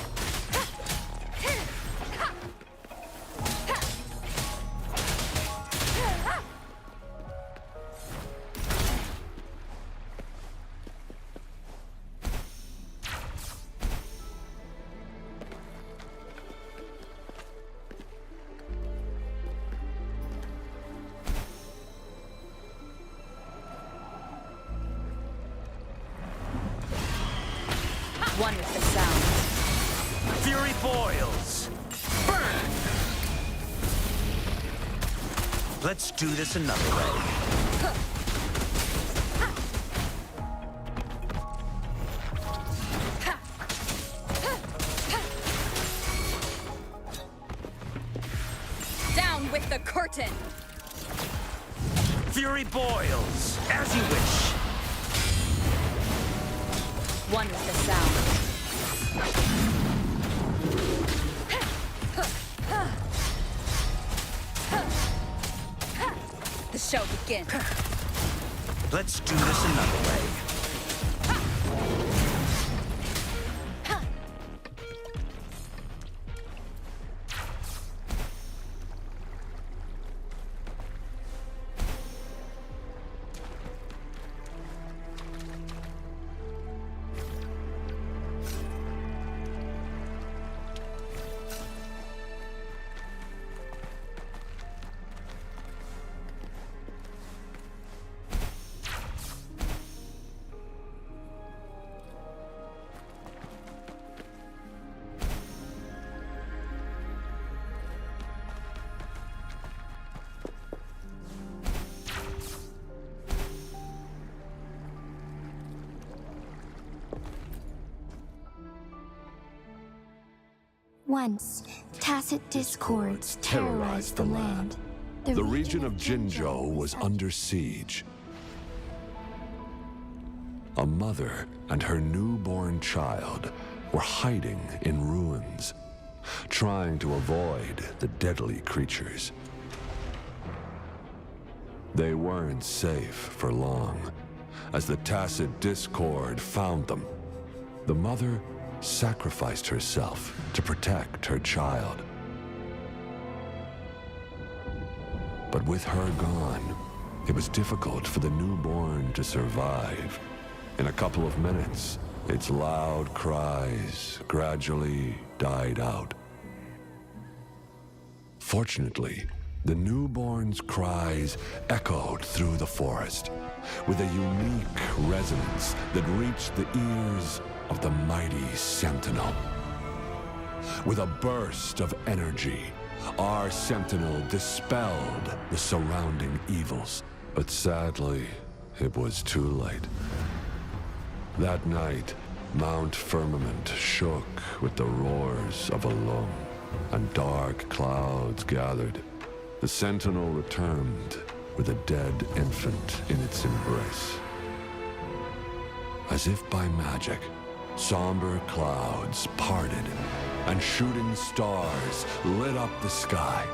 One with the sound. Fury boils! Burn! Let's do this another way. Down with the curtain! Fury boils! As you wish! One with the sound. The show begins. Let's do this another way. Once, tacit discords terrorized the land. The region of Jinzhou was under siege. A mother and her newborn child were hiding in ruins, trying to avoid the deadly creatures. They weren't safe for long, as the tacit discord found them. The mother sacrificed herself to protect her child. But with her gone, it was difficult for the newborn to survive. In a couple of minutes, its loud cries gradually died out. Fortunately, the newborn's cries echoed through the forest with a unique resonance that reached the ears of the mighty sentinel. With a burst of energy, our sentinel dispelled the surrounding evils. But sadly, it was too late. That night, Mount Firmament shook with the roars of a loom, and dark clouds gathered. The sentinel returned with a dead infant in its embrace. As if by magic, somber clouds parted, and shooting stars lit up the sky.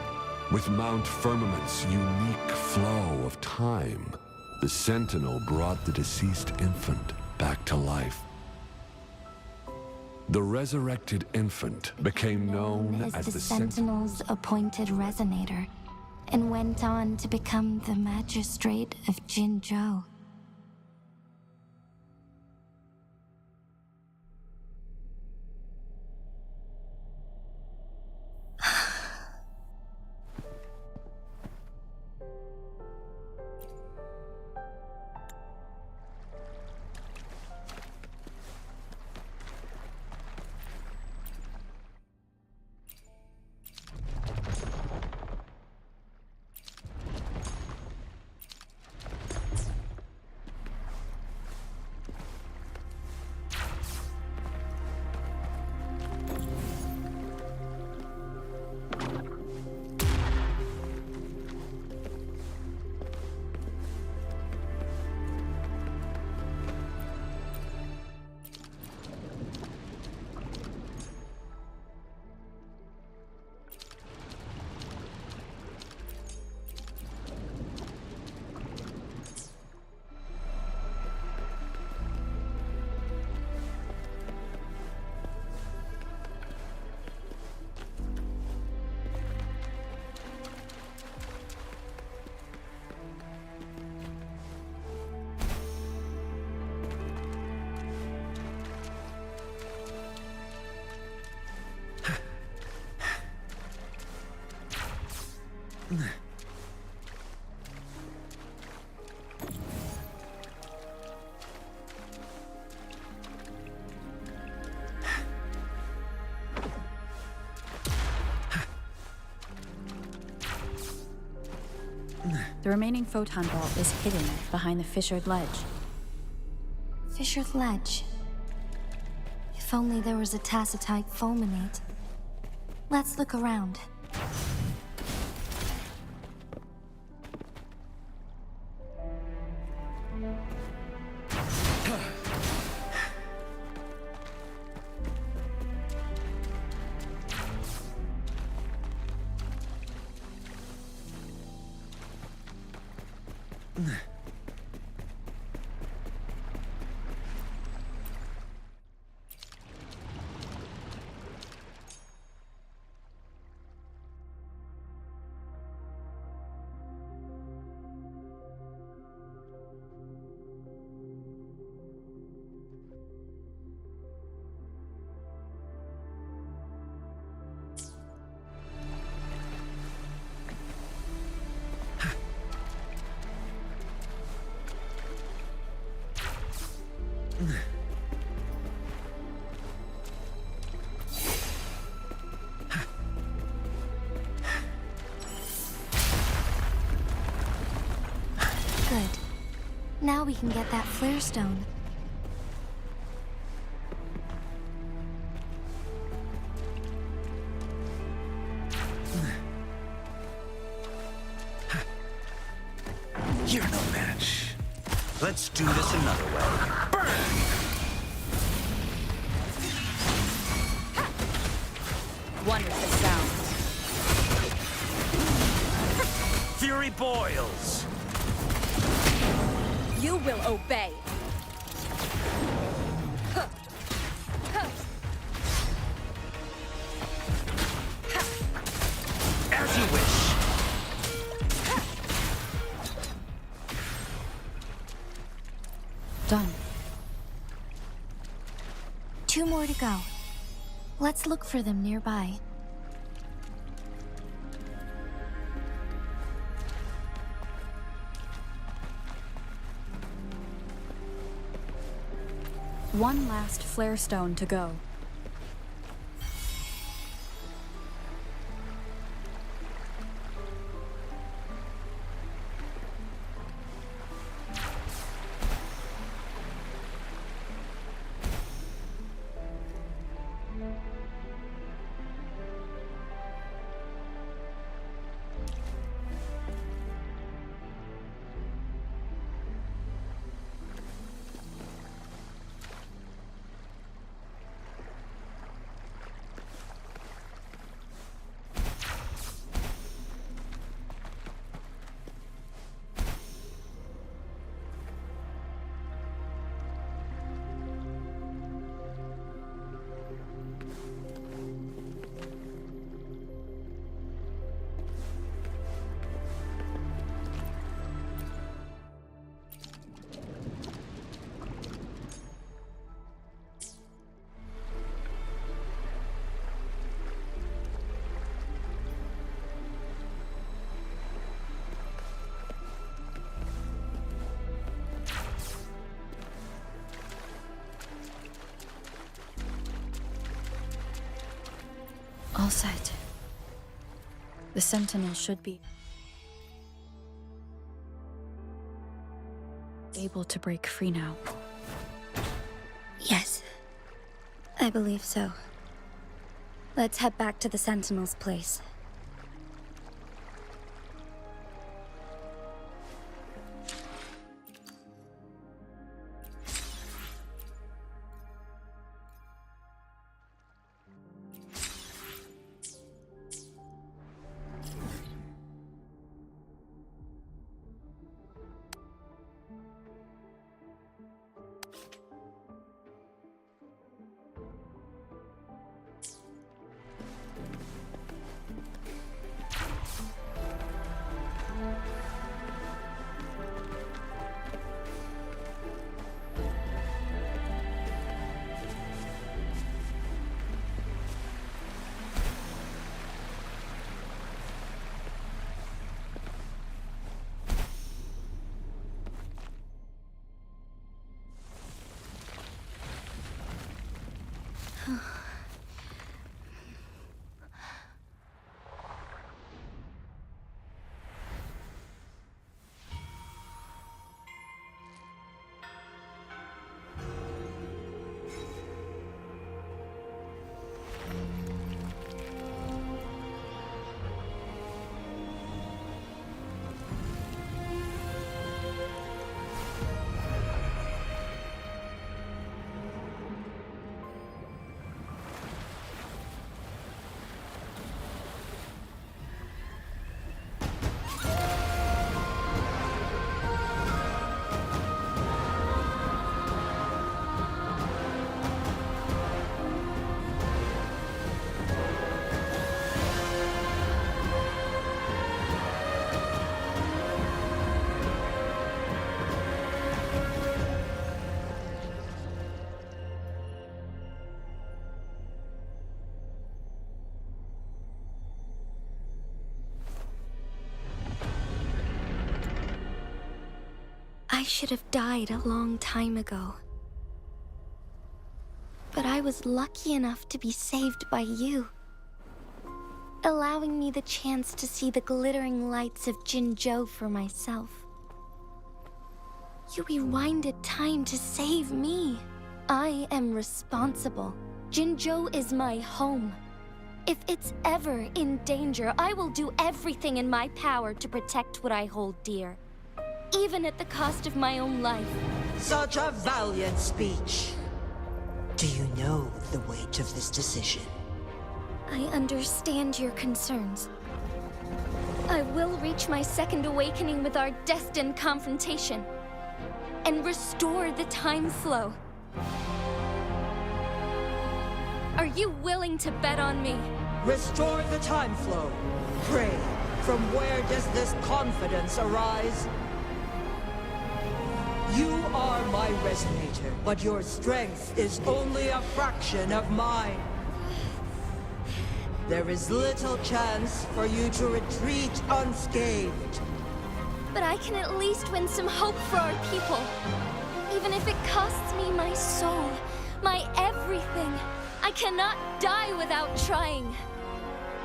With Mount Firmament's unique flow of time, the sentinel brought the deceased infant back to life. The resurrected infant became known as the Sentinel's appointed resonator, and went on to become the magistrate of Jinzhou. The remaining photon vault is hidden behind the fissured ledge. Fissured ledge. If only there was a tacitite fulminate. Let's look around. Good. Now we can get that flare stone. You're no match. Let's do this another way. Burn! Wonderful sound. Fury boils! You will obey. As you wish. Done. 2 more to go. Let's look for them nearby. One last flare stone to go. All set. The Sentinel should be able to break free now. Yes, I believe so. Let's head back to the Sentinel's place. I should have died a long time ago. But I was lucky enough to be saved by you, allowing me the chance to see the glittering lights of Jinzhou for myself. You rewinded time to save me. I am responsible. Jinzhou is my home. If it's ever in danger, I will do everything in my power to protect what I hold dear. even at the cost of my own life. Such a valiant speech. Do you know the weight of this decision? I understand your concerns. I will reach my second awakening with our destined confrontation and restore the time flow. Are you willing to bet on me? Restore the time flow. Pray, from where does this confidence arise? You are my resonator, but your strength is only a fraction of mine. There is little chance for you to retreat unscathed. But I can at least win some hope for our people. Even if it costs me my soul, my everything. I cannot die without trying.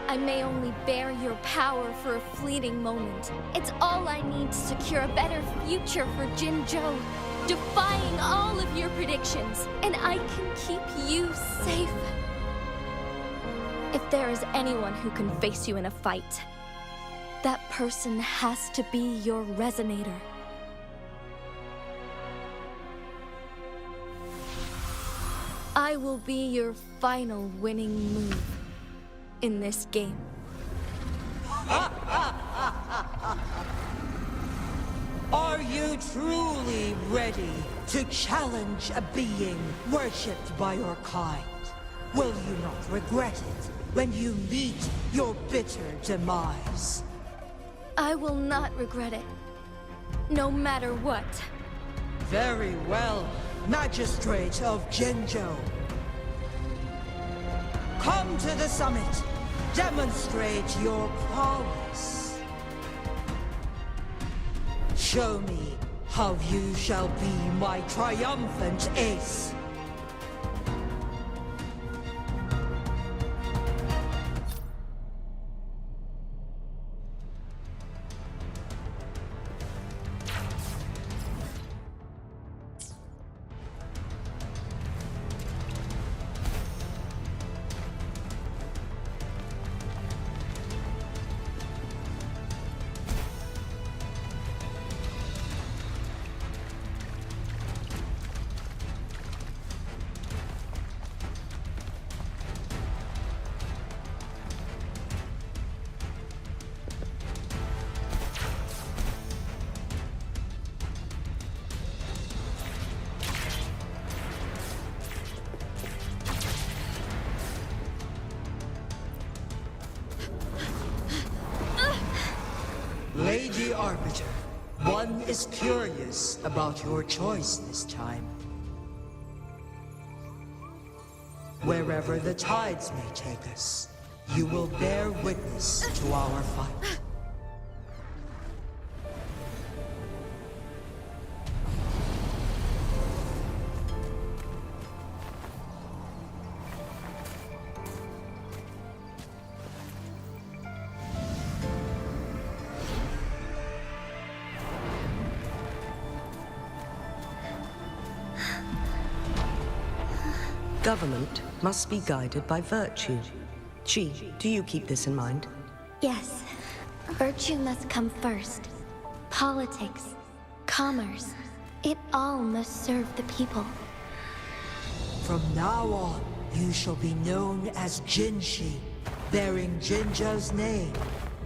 I may only bear your power for a fleeting moment. It's all I need to secure a better future for Jinzhou, defying all of your predictions, and I can keep you safe. If there is anyone who can face you in a fight, that person has to be your resonator. I will be your final winning move in this game. Are you truly ready to challenge a being worshipped by your kind? Will you not regret it when you meet your bitter demise? I will not regret it, no matter what. Very well, Magistrate of Jinzhou. Come to the summit. Demonstrate your prowess. Show me how you shall be my triumphant ace. Lady Arbiter, one is curious about your choice this time. Wherever the tides may take us, you will bear witness to our fight. Government must be guided by virtue. Chi, do you keep this in mind? Yes, virtue must come first. Politics, commerce, it all must serve the people. From now on, you shall be known as Jinshi, bearing Jinzhou's name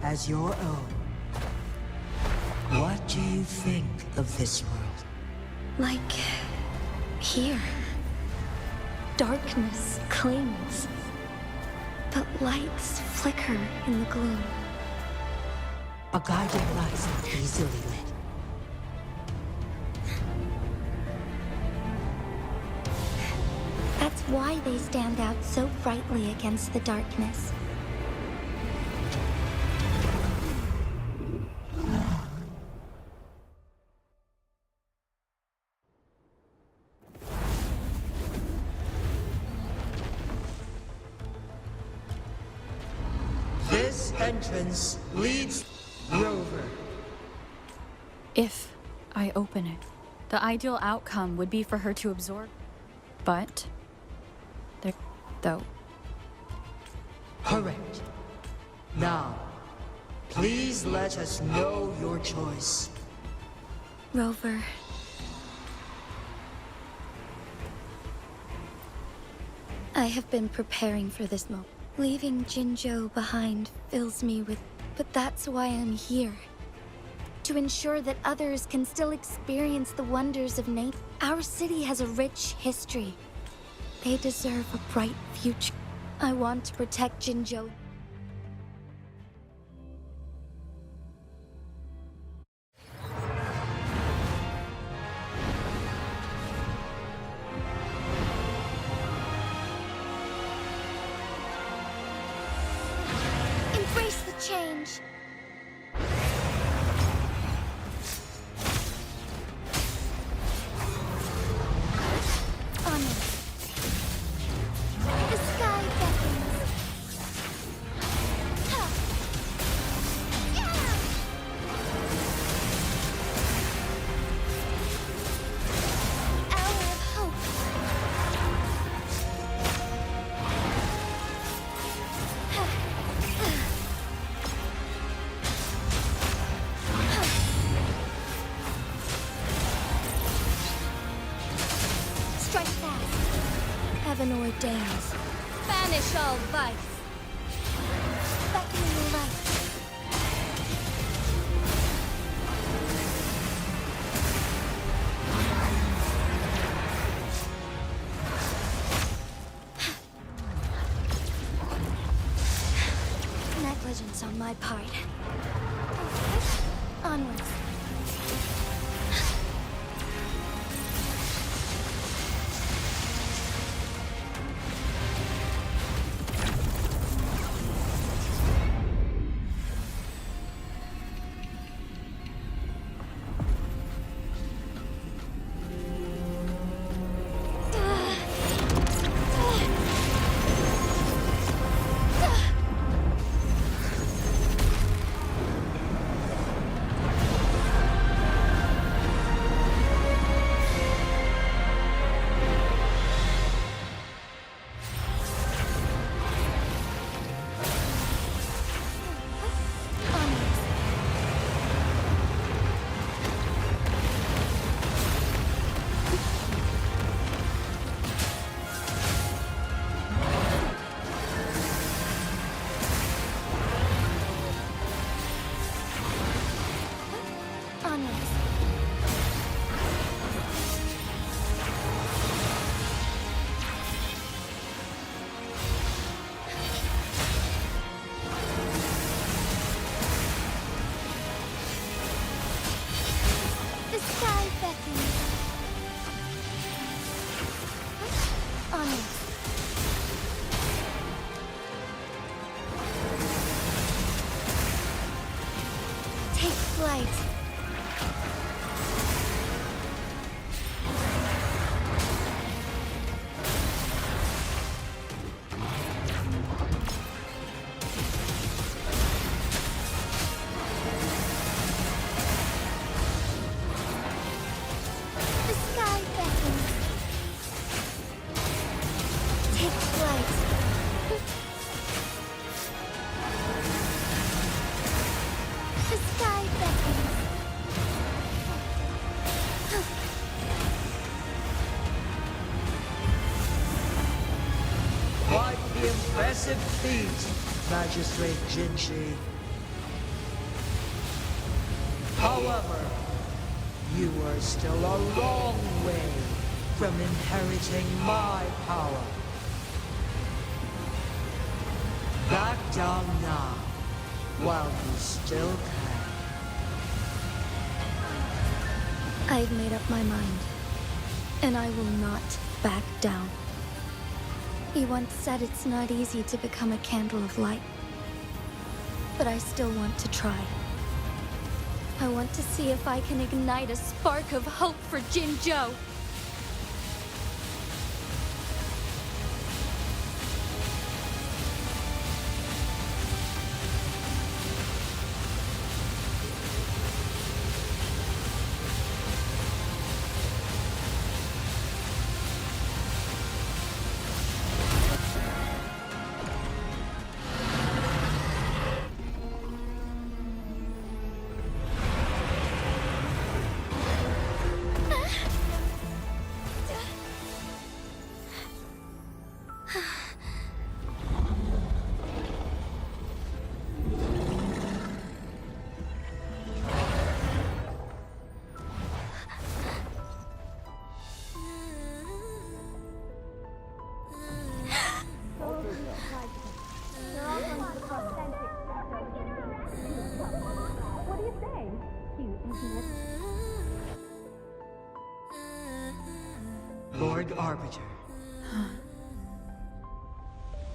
as your own. What do you think of this world? Like here. Darkness clings, but lights flicker in the gloom. A guiding light is easily lit. That's why they stand out so brightly against the darkness. This entrance leads Rover. If I open it, the ideal outcome would be for her to absorb. But, though. Correct. Now, please let us know your choice. Rover. I have been preparing for this moment. Leaving Jinzhou behind fills me with... But that's why I'm here. To ensure that others can still experience the wonders of nature. Our city has a rich history. They deserve a bright future. I want to protect Jinzhou. Embrace the change. Heaven ordains. Banish all vice. Beckoning light. Negligence on my part. Onwards. Impressive feat, Magistrate Jinji. However, you are still a long way from inheriting my power. Back down now, while you still can. I've made up my mind, and I will not back down. He once said it's not easy to become a candle of light. But I still want to try. I want to see if I can ignite a spark of hope for Jinzhou. Lord Arbiter.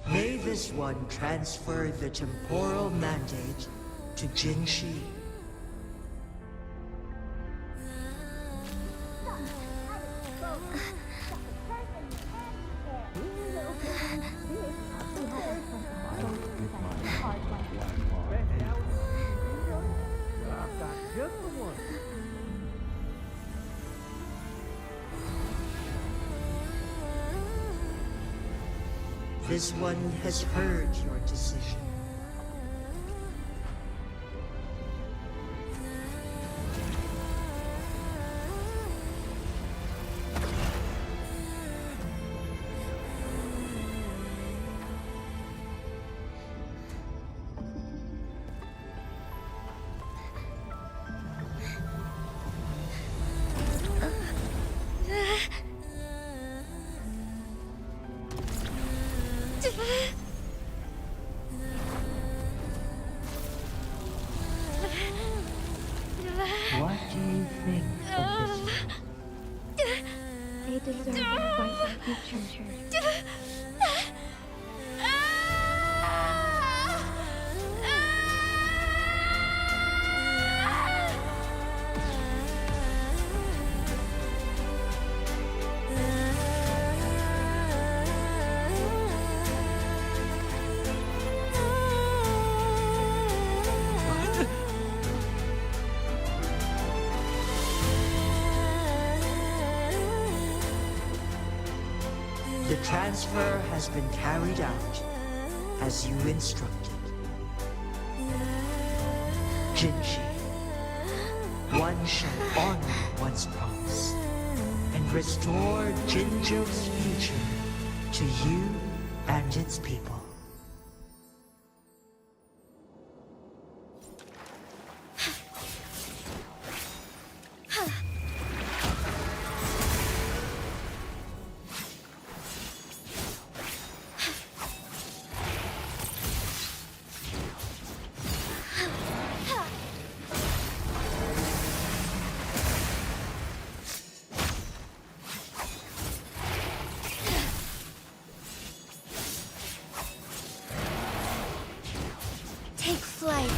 May this one transfer the temporal mandate to Jinshi. This one has heard your decision. What do you think of this? They deserve a bright future. The transfer has been carried out as you instructed. Jinshi, one shall honor one's promise and restore Jinzhou's future to you and its people. Take flight.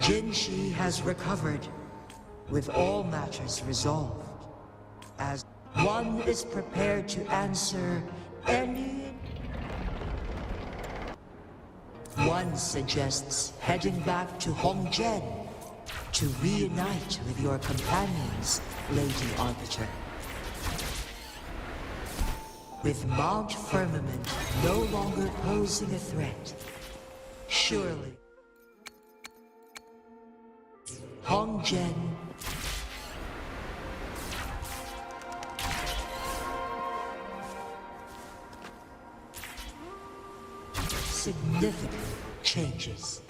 Jinshi has recovered, with all matters resolved, as one is prepared to answer any... One suggests heading back to Hongzhen to reunite with your companions, Lady Arbiter. With Mount Firmament no longer posing a threat, surely Hongzhen significant changes.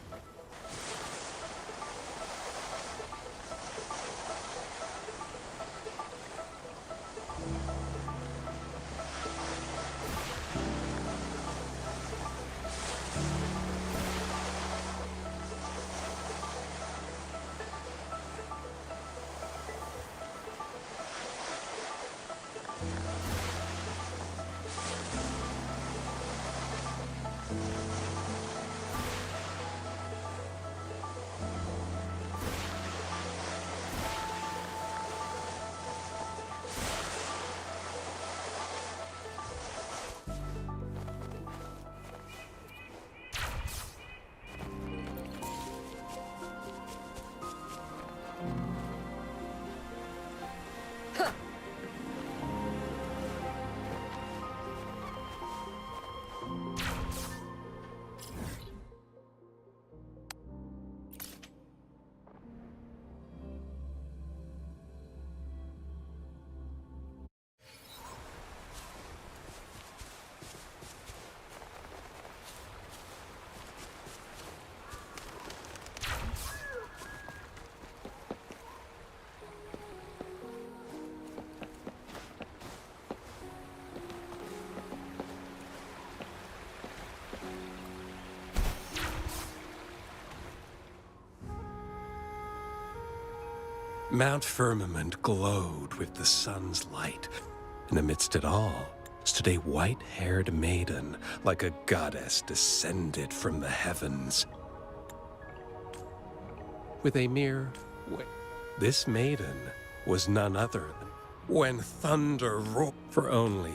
Mount Firmament glowed with the sun's light, and amidst it all stood a white-haired maiden, like a goddess descended from the heavens. With a mere this maiden was none other than when thunder roared for only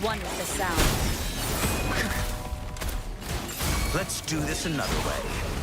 One is the sound. Let's do this another way.